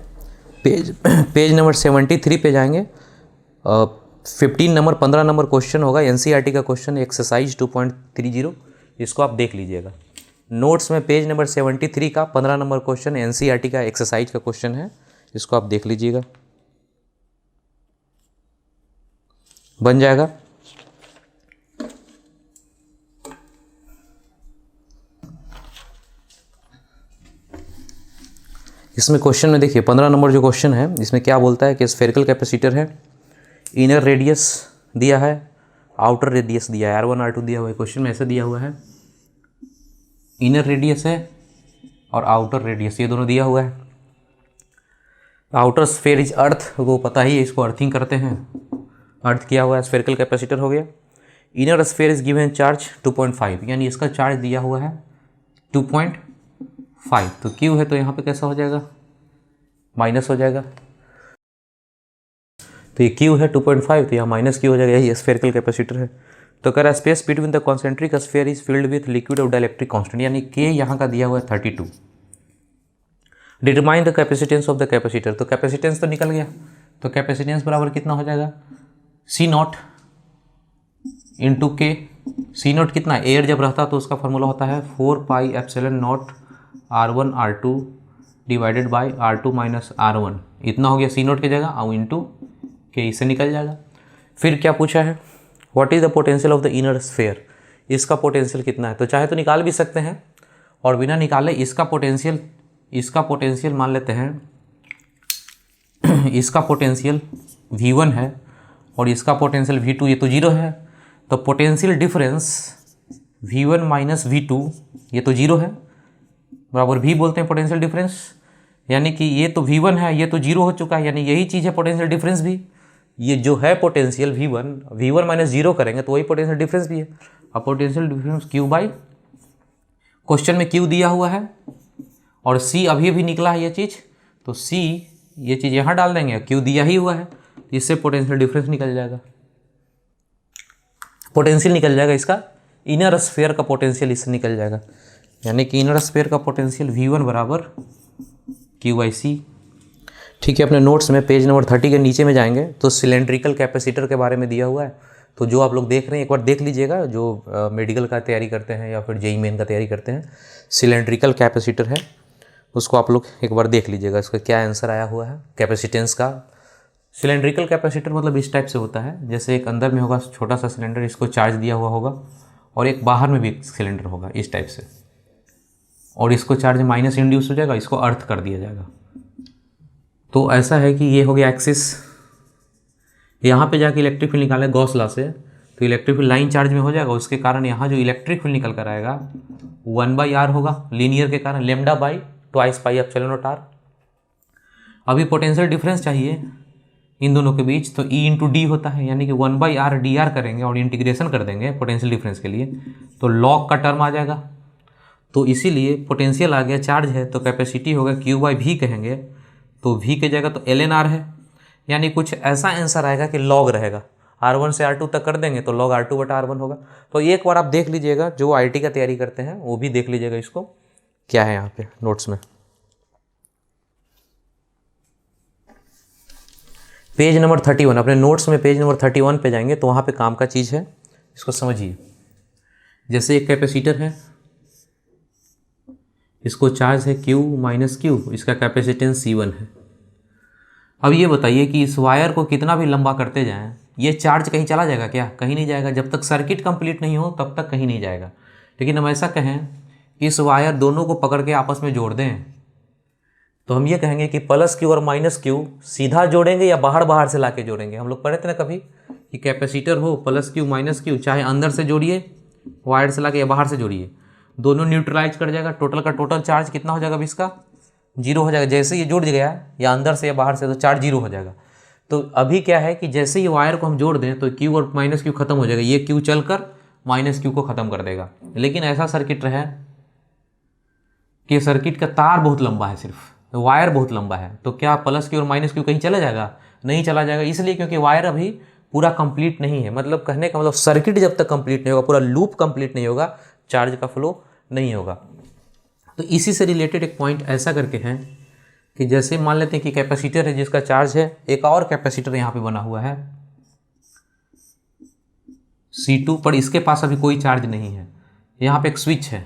पेज नंबर 73 पे जाएंगे, 15 नंबर 15 नंबर क्वेश्चन होगा, एनसीईआरटी का क्वेश्चन, एक्सरसाइज 2.30, इसको आप देख लीजिएगा। नोट्स में पेज नंबर 73 का 15 नंबर क्वेश्चन एनसीईआरटी का एक्सरसाइज का क्वेश्चन है, इसको आप देख लीजिएगा, बन जाएगा। इसमें क्वेश्चन में देखिए 15 नंबर जो क्वेश्चन है, इसमें क्या बोलता है कि स्फेरिकल कैपेसिटर है, इनर रेडियस दिया है, आउटर रेडियस दिया है, R1 R2 दिया हुआ है। क्वेश्चन में ऐसे दिया हुआ है, इनर रेडियस है और आउटर रेडियस, ये दोनों दिया हुआ है। आउटर स्फेयर इज अर्थ, वो पता ही है, इसको अर्थिंग करते हैं, अर्थ किया हुआ है, स्फेरिकल कैपेसिटर हो गया। Inner sphere is given charge 2.5, यानी इसका चार्ज दिया हुआ है 2.5, तो Q है, तो यहाँ पे कैसा हो जाएगा, माइनस हो जाएगा। तो ये Q है 2.5, तो यहाँ माइनस Q हो जाएगा, यही स्फेरिकल कैपेसिटर है। तो कह रहा है space between the concentric sphere is filled with liquid of dielectric constant, यानी K यहाँ का दिया हुआ है 32। Determine the capacitance of the capacitor, तो कैपेसिटेंस तो निकल गया, तो कैपेसिटेंस बराबर कितना हो जाएगा, C0 इंटू K। C0 कितना, एयर जब रहता तो उसका फॉर्मूला होता है 4 pi epsilon not R1 R2 divided by R2 minus R1, इतना हो गया C0 की जगह, और इंटू K, इससे निकल जाएगा। फिर क्या पूछा है, what is the potential of the inner sphere, इसका पोटेंशियल कितना है, तो चाहे तो निकाल भी सकते हैं, और बिना निकाले इसका पोटेंशियल मान लेते हैं, इसका पोटेंशियल V1 है और इसका पोटेंशियल V2, ये तो जीरो है, तो potential difference V1 minus V2, ये तो जीरो है, बराबर V बोलते हैं पोटेंशियल डिफरेंस, यानी कि ये तो V1 है, ये तो जीरो हो चुका है, यानी यही चीज़ है पोटेंशियल डिफरेंस भी। ये जो है पोटेंशियल V1 माइनस जीरो करेंगे तो वही पोटेंशियल डिफरेंस भी है। अब potential difference Q by, question में Q दिया हुआ है और C अभी भी निकला है ये चीज़, तो C ये चीज़ यहाँ डाल देंगे, Q दिया ही हुआ है, इससे पोटेंशियल डिफरेंस निकल जाएगा, पोटेंशियल निकल जाएगा इसका, इनर स्फेयर का पोटेंशियल इससे निकल जाएगा, यानी कि इनर स्फेयर का पोटेंशियल V1 बराबर Q/C। ठीक है, अपने नोट्स में पेज नंबर 30 के नीचे में जाएंगे तो सिलेंड्रिकल कैपेसिटर के बारे में दिया हुआ है, तो जो आप लोग देख रहे हैं एक बार देख लीजिएगा, जो मेडिकल का तैयारी करते हैं या फिर जेईई मेन का तैयारी करते हैं, सिलेंड्रिकल कैपेसिटर है, उसको आप लोग एक बार देख लीजिएगा, इसका क्या आंसर आया हुआ है कैपेसिटेंस का। सिलेंड्रिकल कैपेसिटर मतलब इस टाइप से होता है, जैसे एक अंदर में होगा छोटा सा सिलेंडर, इसको चार्ज दिया हुआ होगा, और एक बाहर में भी एक सिलेंडर होगा इस टाइप से, और इसको चार्ज माइनस इंड्यूस हो जाएगा, इसको अर्थ कर दिया जाएगा। तो ऐसा है कि ये हो गया एक्सिस, यहाँ पे जाके इलेक्ट्रिक फील्ड निकाले गॉस लॉ से, तो इलेक्ट्रिक फील्ड लाइन चार्ज में हो जाएगा, उसके कारण यहाँ जो इलेक्ट्रिक फील्ड निकल कर आएगा 1/r होगा, लीनियर के कारण lambda by twice pi epsilon not r। अभी पोटेंशियल डिफरेंस चाहिए इन दोनों के बीच, तो E इंटू डी होता है, यानी कि 1/r dr करेंगे और इंटीग्रेशन कर देंगे पोटेंशियल डिफरेंस के लिए, तो लॉग का टर्म आ जाएगा, तो इसीलिए पोटेंशियल आ गया, चार्ज है तो कैपेसिटी होगा Q/V कहेंगे, तो V की जगह तो ln r है, यानी कुछ ऐसा आंसर आएगा कि लॉग रहेगा, R1 से R2 तक कर देंगे तो log R2/R1 होगा। तो एक बार आप देख लीजिएगा, जो IT का तैयारी करते हैं वो भी देख लीजिएगा इसको, क्या है यहाँ पे नोट्स में। पेज नंबर 31, अपने नोट्स में पेज नंबर 31 पे जाएंगे तो वहाँ पे काम का चीज़ है, इसको समझिए। जैसे एक कैपेसिटर है, इसको चार्ज है Q माइनस Q, इसका कैपेसिटेंस C1 है। अब ये बताइए कि इस वायर को कितना भी लंबा करते जाएं, ये चार्ज कहीं चला जाएगा क्या? कहीं नहीं जाएगा, जब तक सर्किट कंप्लीट नहीं हो तब तक कहीं नहीं जाएगा। लेकिन हम ऐसा कहें, इस वायर दोनों को पकड़ के आपस में जोड़ दें तो हम ये कहेंगे कि प्लस क्यू और माइनस क्यू सीधा जोड़ेंगे या बाहर बाहर से ला के जोड़ेंगे। हम लोग पढ़े थे ना कभी कि कैपेसिटर हो प्लस क्यू माइनस क्यू, चाहे अंदर से जोड़िए वायर से ला के या बाहर से जोड़िए, दोनों न्यूट्रलाइज कर जाएगा। टोटल का टोटल चार्ज कितना हो जाएगा अब इसका? 0 हो जाएगा। जैसे ये जुड़ गया या अंदर से या बाहर से तो चार्ज 0 हो जाएगा। तो अभी क्या है कि जैसे ही वायर को हम जोड़ दें तो क्यू और माइनस क्यू खत्म हो जाएगा, ये क्यू चलकर माइनस क्यू को खत्म कर देगा। लेकिन ऐसा सर्किट है कि सर्किट का तार बहुत लंबा है, सिर्फ वायर बहुत लंबा है, तो क्या प्लस क्यू और माइनस क्यू कहीं चला जाएगा? नहीं चला जाएगा। इसलिए क्योंकि वायर अभी पूरा कंप्लीट नहीं है। मतलब कहने का मतलब सर्किट जब तक कंप्लीट नहीं होगा, पूरा लूप कंप्लीट नहीं होगा, चार्ज का फ्लो नहीं होगा। तो इसी से रिलेटेड एक पॉइंट ऐसा करके हैं कि जैसे मान लेते हैं कि कैपेसिटर है जिसका चार्ज है, एक और कैपेसिटर यहाँ पे बना हुआ है C2, पर इसके पास अभी कोई चार्ज नहीं है। यहाँ पे एक स्विच है।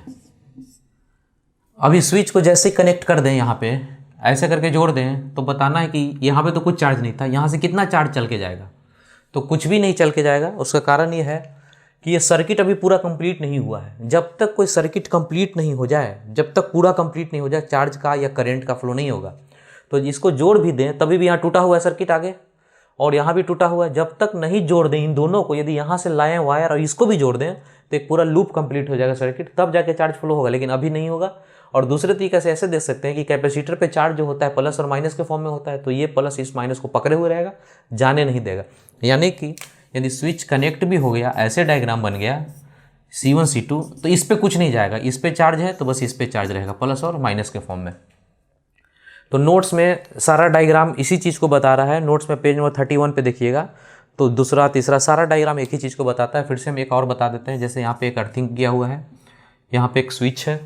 अभी स्विच को जैसे ही कनेक्ट कर दें, यहाँ पे ऐसे करके जोड़ दें, तो बताना है कि यहाँ पे तो कुछ चार्ज नहीं था, यहाँ से कितना चार्ज चल के जाएगा? तो कुछ भी नहीं चल के जाएगा। उसका कारण ये है कि ये सर्किट अभी पूरा कंप्लीट नहीं हुआ है। जब तक कोई सर्किट कंप्लीट नहीं हो जाए, जब तक पूरा कंप्लीट नहीं हो जाए, चार्ज का या करंट का फ्लो नहीं होगा। तो इसको जोड़ भी दें तभी भी यहाँ टूटा हुआ है सर्किट आगे, और यहाँ भी टूटा हुआ है। जब तक नहीं जोड़ दें इन दोनों को, यदि यहाँ से लाएं वायर और इसको भी जोड़ दें, तो एक पूरा लूप कंप्लीट हो जाएगा सर्किट, तब जाके चार्ज फ्लो होगा। लेकिन अभी नहीं होगा। और दूसरे तरीके से ऐसे देख सकते हैं कि कैपेसिटर पे चार्ज जो होता है प्लस और माइनस के फॉर्म में होता है, तो ये प्लस इस माइनस को पकड़े हुए रहेगा, जाने नहीं देगा। यानी कि यदि स्विच कनेक्ट भी हो गया, ऐसे डायग्राम बन गया C1 C2, तो इस पे कुछ नहीं जाएगा। इस पे चार्ज है तो बस इस पे चार्ज रहेगा, प्लस और माइनस के फॉर्म में। तो नोट्स में सारा डायग्राम इसी चीज़ को बता रहा है। नोट्स में पेज नंबर 31 पे देखिएगा, तो दूसरा तीसरा सारा डायग्राम एक ही चीज़ को बताता है। फिर से हम एक और बता देते हैं। जैसे यहाँ पे एक अर्थिंग किया हुआ है, यहाँ पे एक स्विच है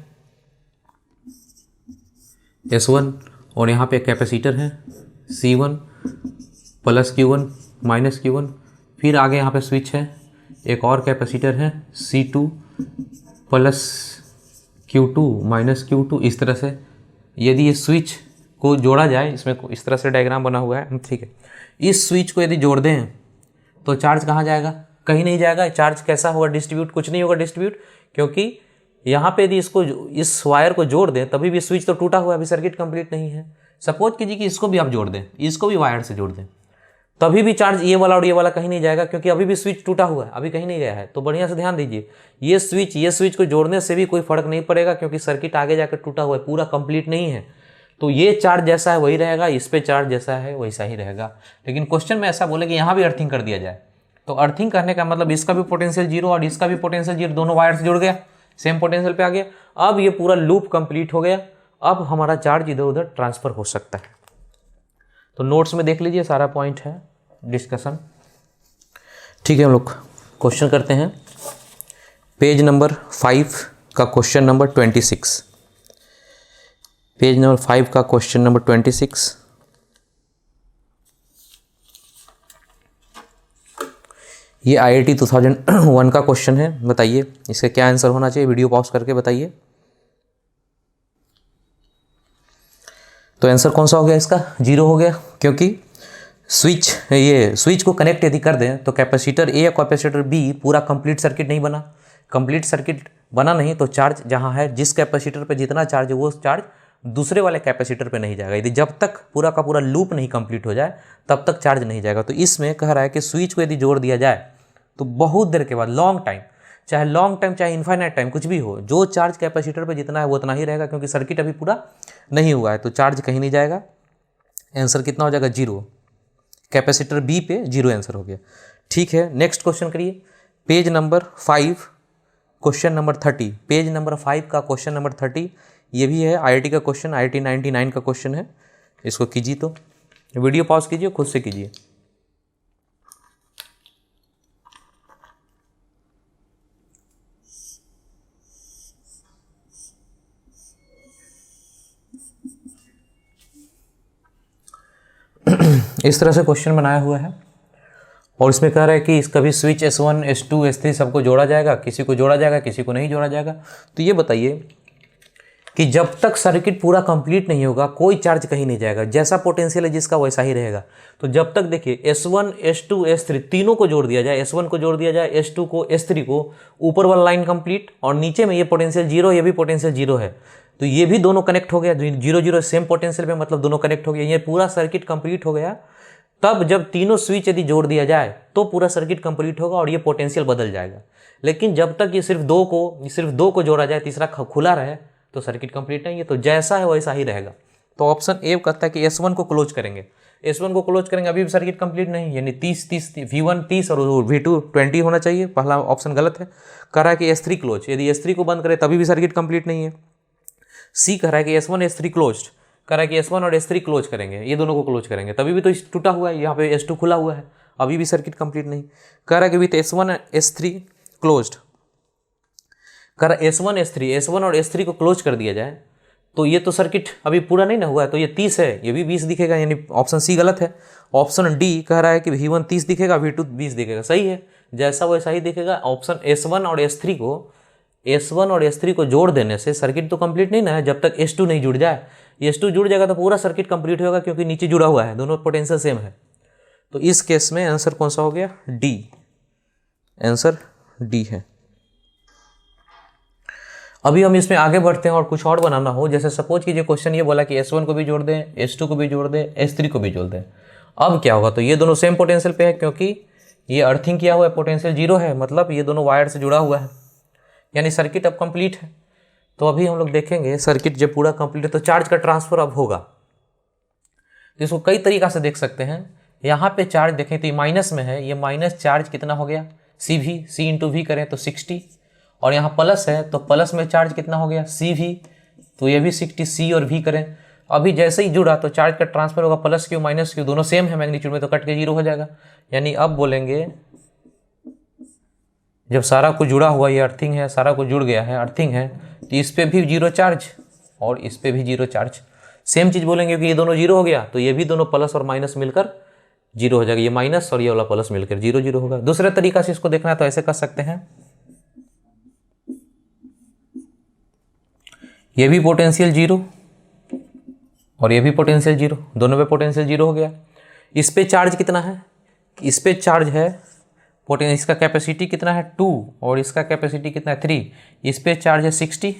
S1, और यहाँ पे एक कैपेसिटर है C1 plus Q1 minus Q1। फिर आगे यहाँ पे स्विच है, एक और कैपेसिटर है C2 plus Q2 minus Q2। इस तरह से यदि ये स्विच को जोड़ा जाए, इसमें इस तरह से डायग्राम बना हुआ है, ठीक है। इस स्विच को यदि जोड़ दें तो चार्ज कहाँ जाएगा? कहीं नहीं जाएगा। चार्ज कैसा होगा? डिस्ट्रीब्यूट। कुछ नहीं होगा डिस्ट्रीब्यूट, क्योंकि यहाँ पे यदि इसको इस वायर को जोड़ दें तभी भी स्विच तो टूटा हुआ है, अभी सर्किट कंप्लीट नहीं है। सपोज कीजिए कि इसको भी आप जोड़ दें, इसको भी वायर से जोड़ दें, तभी भी चार्ज ये वाला और ये वाला कहीं नहीं जाएगा, क्योंकि अभी भी स्विच टूटा हुआ है, अभी कहीं नहीं गया है। तो बढ़िया से ध्यान दीजिए, ये स्विच को जोड़ने से भी कोई फर्क नहीं पड़ेगा, क्योंकि सर्किट आगे जाकर टूटा हुआ है, पूरा कंप्लीट नहीं है। तो ये चार्ज जैसा है वही रहेगा, इस पे चार्ज जैसा है वैसा ही रहेगा। लेकिन क्वेश्चन में ऐसा बोले कि यहाँ भी अर्थिंग कर दिया जाए, तो अर्थिंग करने का मतलब इसका भी पोटेंशियल 0 और इसका भी पोटेंशियल 0, दोनों वायर से जुड़ गया, सेम पोटेंशियल पे आ गया। अब ये पूरा लूप कंप्लीट हो गया। अब हमारा चार्ज इधर उधर ट्रांसफर हो सकता है। तो नोट्स में देख लीजिए, सारा पॉइंट है डिस्कशन, ठीक है। हम लोग क्वेश्चन करते हैं। पेज नंबर 5 का क्वेश्चन नंबर 26, पेज नंबर 5 का क्वेश्चन नंबर 26। ये IIT 2001 का क्वेश्चन है। बताइए इसका क्या आंसर होना चाहिए, वीडियो पॉज करके बताइए। तो आंसर कौन सा हो गया इसका? 0 हो गया, क्योंकि स्विच को कनेक्ट यदि कर दें तो कैपेसिटर A या कैपेसिटर B पूरा कंप्लीट सर्किट नहीं बना। कंप्लीट सर्किट बना नहीं तो चार्ज जहाँ है, जिस कैपेसिटर पे जितना चार्ज है वो चार्ज दूसरे वाले कैपेसिटर पे नहीं जाएगा। यदि जब तक पूरा का पूरा लूप नहीं कंप्लीट हो जाए तब तक चार्ज नहीं जाएगा। तो इसमें कह रहा है कि स्विच को यदि जोड़ दिया जाए तो बहुत देर के बाद, लॉन्ग टाइम चाहे इनफाइनाइट टाइम, कुछ भी हो, जो चार्ज कैपेसिटर पे जितना है वो उतना ही रहेगा, क्योंकि सर्किट अभी पूरा नहीं हुआ है, तो चार्ज कहीं नहीं जाएगा। आंसर कितना हो जाएगा? 0। कैपेसिटर B पे 0 आंसर हो गया, ठीक है। नेक्स्ट क्वेश्चन करिए, page number 5 question number 30। Page number 5 का क्वेश्चन नंबर 30, ये भी है IIT का क्वेश्चन, IIT 99 का क्वेश्चन है। इसको कीजिए, तो वीडियो पॉज कीजिए, खुद से कीजिए। इस तरह से क्वेश्चन बनाया हुआ है, और इसमें कह रहा है कि इसका भी स्विच S1 S2 S3 सबको जोड़ा जाएगा, किसी को जोड़ा जाएगा, किसी को नहीं जोड़ा जाएगा। तो ये बताइए कि जब तक सर्किट पूरा कंप्लीट नहीं होगा कोई चार्ज कहीं नहीं जाएगा, जैसा पोटेंशियल है जिसका वैसा ही रहेगा। तो जब तक देखिए S1 S2 S3 तीनों को जोड़ दिया जाए, S1 को जोड़ दिया जाए, S2 को, S3 को, ऊपर वाला लाइन कंप्लीट, और नीचे में ये पोटेंशियल 0, ये भी पोटेंशियल 0 है। तो ये भी दोनों कनेक्ट हो गया, 0 0 सेम पोटेंशियल पे, मतलब दोनों कनेक्ट हो गया, ये पूरा सर्किट कंप्लीट हो गया। तब जब तीनों स्विच यदि जोड़ दिया जाए तो पूरा सर्किट कंप्लीट होगा और ये पोटेंशियल बदल जाएगा। लेकिन जब तक ये सिर्फ दो को जोड़ा जाए, तीसरा खुला रहे, तो सर्किट कंप्लीट नहीं है। तो जैसा है वैसा ही रहेगा। तो ऑप्शन ए कहता है कि S1 को क्लोज करेंगे, S1 को क्लोज करेंगे, अभी भी सर्किट कंप्लीट नहीं, यानी 30 V1 30 और V2 20 होना चाहिए। पहला ऑप्शन गलत है। कह रहा है कि S3 क्लोज, यदि S3 को बंद करें तभी भी सर्किट कंप्लीट नहीं है। सी कह रहा है कि S1 S3 क्लोज, कह रहा है कि S1 और S3 क्लोज करेंगे, ये दोनों को क्लोज करेंगे, तभी भी तो टूटा हुआ है, यहाँ पे S2 खुला हुआ है, अभी भी सर्किट कंप्लीट नहीं। कह रहा है कि विथ S1 S3 क्लोज्ड, कह रहा है S1 और S3 को क्लोज कर दिया जाए तो ये तो सर्किट अभी पूरा नहीं ना हुआ है, तो ये 30 है, ये भी 20 दिखेगा, यानी ऑप्शन सी गलत है। ऑप्शन डी कह रहा है कि V1 30 दिखेगा, V2 20 दिखेगा, सही है, जैसा वैसा ही दिखेगा। ऑप्शन S1 और S3 को जोड़ देने से सर्किट तो कंप्लीट नहीं ना है, जब तक S2 नहीं जुड़ जाए। S2 जुड़ जाएगा तो पूरा सर्किट कंप्लीट होगा, क्योंकि नीचे जुड़ा हुआ है, दोनों पोटेंशियल सेम है। तो इस केस में आंसर कौन सा हो गया? डी, आंसर डी है। अभी हम इसमें आगे बढ़ते हैं और कुछ और बनाना हो, जैसे सपोज कीजिए क्वेश्चन ये बोला कि S1 को भी जोड़ दें, S2 को भी जोड़ दें, S3 को भी जोड़ दें। अब क्या होगा? तो ये दोनों सेम पोटेंशियल पे है, क्योंकि ये अर्थिंग किया हुआ है, पोटेंशियल 0 है, मतलब ये दोनों वायर से जुड़ा हुआ है, यानी सर्किट अब कंप्लीट है। तो अभी हम लोग देखेंगे सर्किट जब पूरा कंप्लीट है तो चार्ज का ट्रांसफर अब होगा। इसको कई तरीका से देख सकते हैं। यहाँ पे चार्ज देखें तो ये माइनस में है, ये माइनस चार्ज कितना हो गया? C इंटू वी करें तो 60, और यहाँ प्लस है तो प्लस में चार्ज कितना हो गया? CV, तो ये भी 60, C और V करें। अभी जैसे ही जुड़ा तो चार्ज का ट्रांसफर होगा, प्लस क्यू माइनस क्यू दोनों सेम है मैग्नीट्यूड में, तो कट के 0 हो जाएगा। यानी अब बोलेंगे जब सारा कुछ जुड़ा हुआ, ये अर्थिंग है, सारा कुछ जुड़ गया है, अर्थिंग है, तो इस पर भी 0 चार्ज और इस पर भी 0 चार्ज। सेम चीज़ बोलेंगे कि ये दोनों 0 हो गया, तो ये भी दोनों प्लस और माइनस मिलकर 0 हो जाएगा, ये माइनस और ये वाला प्लस मिलकर 0 0 होगा। दूसरे तरीका से इसको देखना है तो ऐसे कर सकते हैं, ये भी पोटेंशियल 0 और ये भी पोटेंशियल 0, दोनों पे पोटेंशियल 0 हो गया। इस पे चार्ज कितना है? इस पे चार्ज है इसका कैपेसिटी कितना है? 2, और इसका कैपेसिटी कितना है? 3। इस पे चार्ज है 60,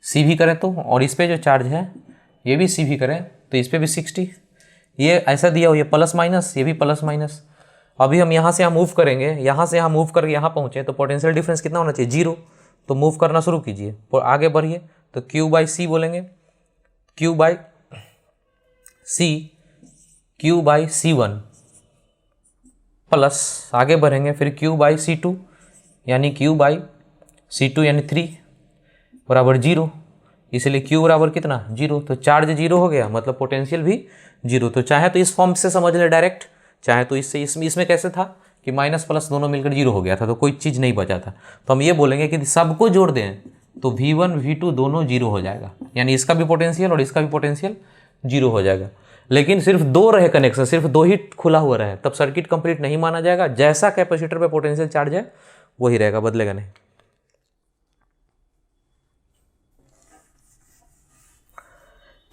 CV करें तो, और इस पे जो चार्ज है ये भी CV करें तो इस पे भी 60। ये ऐसा दिया हो, ये प्लस माइनस, ये भी प्लस माइनस। अभी हम यहाँ से यहाँ मूव करेंगे, यहाँ से यहाँ मूव करके यहाँ पहुँचे तो पोटेंशियल डिफरेंस कितना होना चाहिए? 0। तो मूव करना शुरू कीजिए और आगे बढ़िए, तो Q/C बोलेंगे, Q/C1 प्लस आगे बढ़ेंगे फिर Q/C2, यानी Q/C2 यानी 3 बराबर 0, इसलिए Q बराबर कितना? 0। तो चार्ज 0 हो गया, मतलब पोटेंशियल भी 0। तो चाहे तो इस फॉर्म से समझ ले डायरेक्ट, चाहे तो इसमें कैसे था कि माइनस प्लस दोनों मिलकर 0 हो गया था, तो कोई चीज़ नहीं बचा था। तो हम ये बोलेंगे कि सबको जोड़ दें तो V1 V2 दोनों 0 हो जाएगा, यानी इसका भी पोटेंशियल और इसका भी पोटेंशियल 0 हो जाएगा। लेकिन सिर्फ 2 रहे कनेक्शन, सिर्फ 2 ही खुला हुआ रहे, तब सर्किट कंप्लीट नहीं माना जाएगा। जैसा कैपेसिटर पे पोटेंशियल चार्ज है वही रहेगा, बदलेगा नहीं।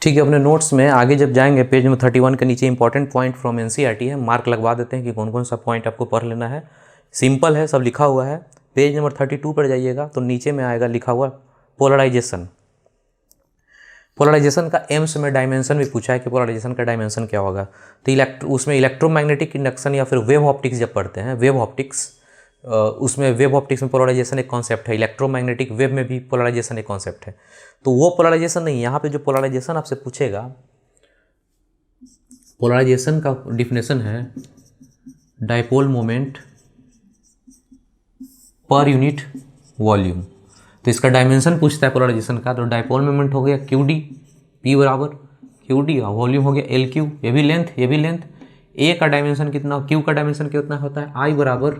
ठीक है, अपने नोट्स में आगे जब जाएंगे पेज नंबर 31 के नीचे इंपॉर्टेंट पॉइंट फ्रॉम NCERT है, मार्क लगवा देते हैं कि कौन कौन सा पॉइंट आपको पढ़ लेना है। सिंपल है, सब लिखा हुआ है। पेज नंबर 32 पर जाइएगा तो नीचे में आएगा लिखा हुआ पोलराइजेशन। पोलराइजेशन का एम्स में डायमेंशन भी पूछा है कि पोलराइजेशन का डायमेंशन क्या होगा। तो उसमें इलेक्ट्रोमैग्नेटिक इंडक्शन या फिर वेव ऑप्टिक्स जब पढ़ते हैं, वेव ऑप्टिक्स, उसमें वेव ऑप्टिक्स में पोलराइजेशन एक कॉन्सेप्ट है, इलेक्ट्रोमैग्नेटिक वेव में भी पोलराइजेशन एक कॉन्सेप्ट है। तो वो पोलराइजेशन नहीं, यहाँ पे जो पोलराइजेशन आपसे पूछेगा, पोलराइजेशन का डिफिनेशन है dipole moment per unit volume. तो इसका डायमेंशन पूछता है पोलराइजेशन का, तो डाइपोल मोमेंट हो गया QD, P बराबर QD, वॉल्यूम हो गया LQ, ये भी लेंथ, ये भी लेंथ। A का डायमेंशन कितना, Q का डायमेंशन कितना होता है? I बराबर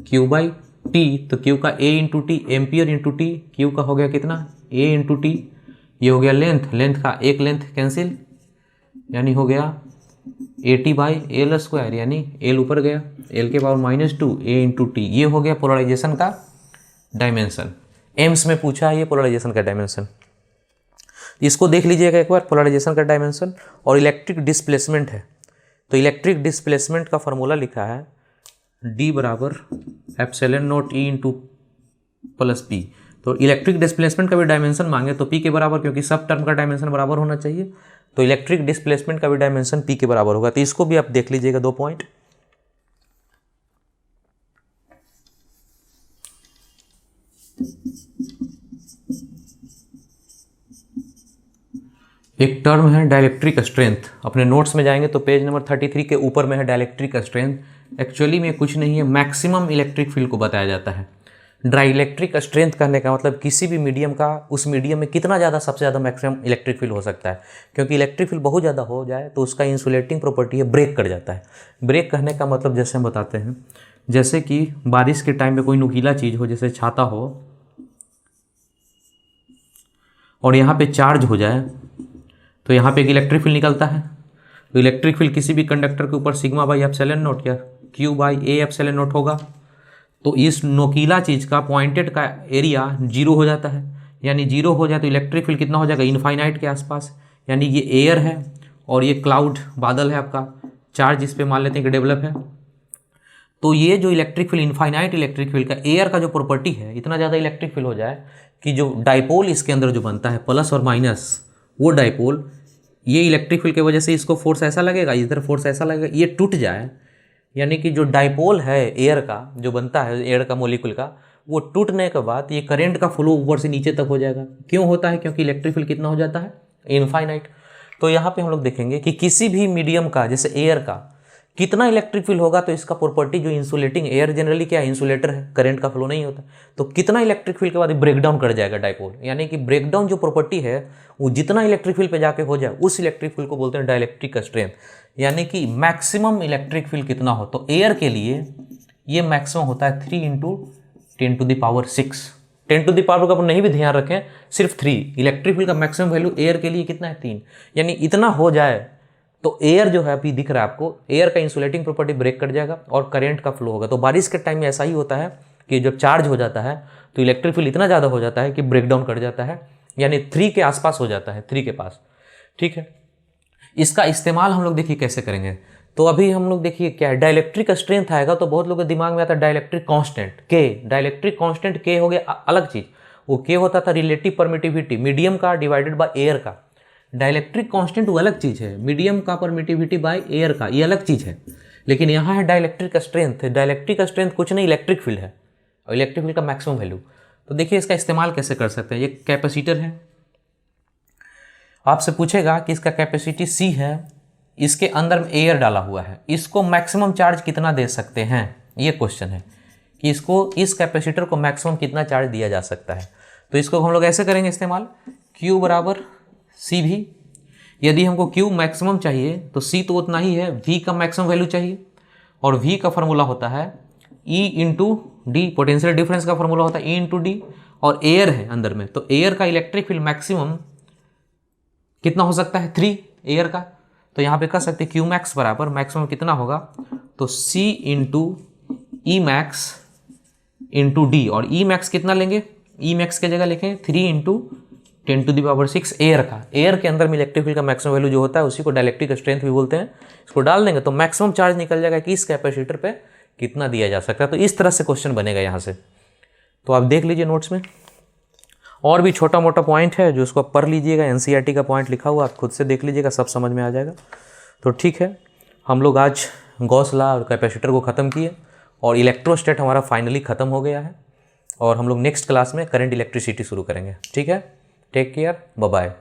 Q/T, तो Q का A into T, ampere into T, Q का हो गया कितना? A इंटू टी, ये हो गया लेंथ, लेंथ का एक लेंथ कैंसिल, यानी हो गया AT/L², यानी L ऊपर गया, L के पावर -2 A इंटू टी, ये हो गया पोलराइजेशन का डायमेंशन। एम्स में पूछा है ये पोलराइजेशन का डायमेंशन, इसको देख लीजिएगा एक बार। पोलराइजेशन का डायमेंशन और इलेक्ट्रिक डिस्प्लेसमेंट है, तो इलेक्ट्रिक डिस्प्लेसमेंट का फॉर्मूला लिखा है D बराबर ε0 E इंटू प्लस P। तो इलेक्ट्रिक डिस्प्लेसमेंट का भी डायमेंशन मांगे तो P के बराबर, क्योंकि सब टर्म का डायमेंशन बराबर होना चाहिए, तो इलेक्ट्रिक डिस्प्लेसमेंट का भी डायमेंशन P के बराबर होगा। तो इसको भी आप देख लीजिएगा 2 पॉइंट। एक टर्म है डाइलेक्ट्रिक स्ट्रेंथ, अपने नोट्स में जाएंगे तो पेज नंबर 33 के ऊपर में है डाइलेक्ट्रिक स्ट्रेंथ। एक्चुअली में कुछ नहीं है, मैक्सिमम इलेक्ट्रिक फील्ड को बताया जाता है। डाइलेक्ट्रिक स्ट्रेंथ करने का मतलब किसी भी मीडियम का, उस मीडियम में कितना ज़्यादा, सबसे ज़्यादा मैक्सिमम इलेक्ट्रिक फील्ड हो सकता है। क्योंकि इलेक्ट्रिक फील्ड बहुत ज़्यादा हो जाए तो उसका इंसुलेटिंग प्रॉपर्टी है ब्रेक कर जाता है। ब्रेक करने का मतलब जैसे हम बताते हैं, जैसे कि बारिश के टाइम में कोई नुकीला चीज़ हो, जैसे छाता हो, और यहाँ पे चार्ज हो जाए तो यहाँ पे एक इलेक्ट्रिक फील्ड निकलता है। तो इलेक्ट्रिक फील्ड किसी भी कंडक्टर के ऊपर सिग्मा बाई एप्सिलॉन नोट या Q by A epsilon note होगा। तो इस नोकीला चीज़ का पॉइंटेड का एरिया 0 हो जाता है, यानी 0 हो जाए तो इलेक्ट्रिक फील्ड कितना हो जाएगा, इनफाइनाइट के आसपास। यानी ये एयर है और ये क्लाउड बादल है आपका, चार्ज इस पर मान लेते हैं कि डेवलप है। तो ये जो electric field, infinite electric field का एयर का जो प्रॉपर्टी है, इतना ज़्यादा इलेक्ट्रिक फील्ड हो जाए कि जो डाइपोल इसके अंदर जो बनता है प्लस और माइनस, वो डाइपोल ये इलेक्ट्रिक फील्ड की वजह से इसको फोर्स ऐसा लगेगा, इधर फोर्स ऐसा लगेगा, ये टूट जाए। यानी कि जो डाइपोल है एयर का जो बनता है, एयर का मॉलिक्यूल का, वो टूटने के बाद ये करंट का फ्लो ऊपर से नीचे तक हो जाएगा। क्यों होता है? क्योंकि इलेक्ट्रिक फील्ड कितना हो जाता है, इनफाइनाइट। तो यहाँ पे हम लोग देखेंगे कि किसी भी मीडियम का, जैसे एयर का, कितना इलेक्ट्रिक फील्ड होगा तो इसका प्रॉपर्टी जो इंसुलेटिंग, एयर जनरली क्या इंसुलेटर है, करंट का फ्लो नहीं होता, तो कितना इलेक्ट्रिक फील्ड के बाद ब्रेकडाउन कर जाएगा डाइपोल। यानी कि ब्रेकडाउन जो प्रॉपर्टी है वो जितना इलेक्ट्रिक फील्ड पे जाके हो जाए, उस इलेक्ट्रिक फील्ड को बोलते हैं डाइलेक्ट्रिक स्ट्रेंथ। यानी कि मैक्सिमम इलेक्ट्रिक फील्ड कितना हो, तो एयर के लिए ये मैक्सिमम होता है 3 × 10⁶। 10⁻⁴ का अपन नहीं भी ध्यान रखें, सिर्फ 3 इलेक्ट्रिक फील्ड का मैक्सिमम वैल्यू एयर के लिए कितना है, 3। यानी इतना हो जाए तो एयर जो है अभी दिख रहा है आपको, एयर का इंसुलेटिंग प्रॉपर्टी ब्रेक कर जाएगा और करंट का फ्लो होगा। तो बारिश के टाइम में ऐसा ही होता है कि जब चार्ज हो जाता है तो इलेक्ट्रिक फील्ड इतना ज़्यादा हो जाता है कि ब्रेकडाउन कर जाता है, यानी 3 के आसपास हो जाता है, 3 के पास। ठीक है, इसका इस्तेमाल हम लोग देखिए कैसे करेंगे। तो अभी हम लोग देखिए क्या है, डाइलेक्ट्रिक स्ट्रेंथ आएगा तो बहुत लोगों के दिमाग में आता है डाइलेक्ट्रिक कांस्टेंट के। डाइलेक्ट्रिक कांस्टेंट के हो गया अलग चीज़, वो के होता था रिलेटिव परमिटिविटी मीडियम का डिवाइडेड बाय एयर का। डाइलेक्ट्रिक कांस्टेंट वो अलग चीज़ है, मीडियम का परमिटिविटी बाय एयर का ये अलग चीज़ है। लेकिन यहाँ है डाइलेक्ट्रिक स्ट्रेंथ। डाइलेक्ट्रिक स्ट्रेंथ कुछ नहीं, इलेक्ट्रिक फील्ड है और इलेक्ट्रिक फील्ड का मैक्सिमम वैल्यू। तो देखिए इसका इस्तेमाल कैसे कर सकते हैं। ये कैपेसिटर है, आपसे पूछेगा कि इसका कैपेसिटी C है, इसके अंदर में एयर डाला हुआ है, इसको मैक्सिमम चार्ज कितना दे सकते हैं, ये क्वेश्चन है कि इसको, इस कैपेसिटर को मैक्सिमम कितना चार्ज दिया जा सकता है। तो इसको हम लोग ऐसे करेंगे इस्तेमाल, Q बराबर C भी। यदि हमको Q मैक्सिमम चाहिए तो C तो उतना ही है, V का मैक्सिमम वैल्यू चाहिए, और V का फार्मूला होता है E × D, पोटेंशियल डिफरेंस का फार्मूला होता है E × D, और एयर है अंदर में, तो एयर का इलेक्ट्रिक फील्ड मैक्सिमम कितना हो सकता है, 3 एयर का। तो यहाँ पे कह सकते हैं Q मैक्स बराबर मैक्सिमम कितना होगा, तो C × E मैक्स × D, और E मैक्स कितना लेंगे, E मैक्स की जगह लिखें 3 × 10⁶ एयर का। एयर के अंदर में इलेक्ट्रिक फील्ड का मैक्सिमम वैल्यू जो होता है उसी को डाइलेक्ट्रिक स्ट्रेंथ भी बोलते हैं। इसको डाल देंगे तो मैक्सिमम चार्ज निकल जाएगा कि इस कैपेसिटर पे कितना दिया जा सकता है। तो इस तरह से क्वेश्चन बनेगा यहाँ से। तो आप देख लीजिए नोट्स में, और भी छोटा मोटा पॉइंट है जो उसको आप पढ़ लीजिएगा, NCERT का पॉइंट लिखा हुआ, आप खुद से देख लीजिएगा, सब समझ में आ जाएगा। तो ठीक है, हम लोग आज गॉस लॉ और कैपेसिटर को ख़त्म किए और इलेक्ट्रोस्टैट हमारा फाइनली ख़त्म हो गया है, और हम लोग नेक्स्ट क्लास में करंट इलेक्ट्रिसिटी शुरू करेंगे। ठीक है, टेक केयर, बाय बाय।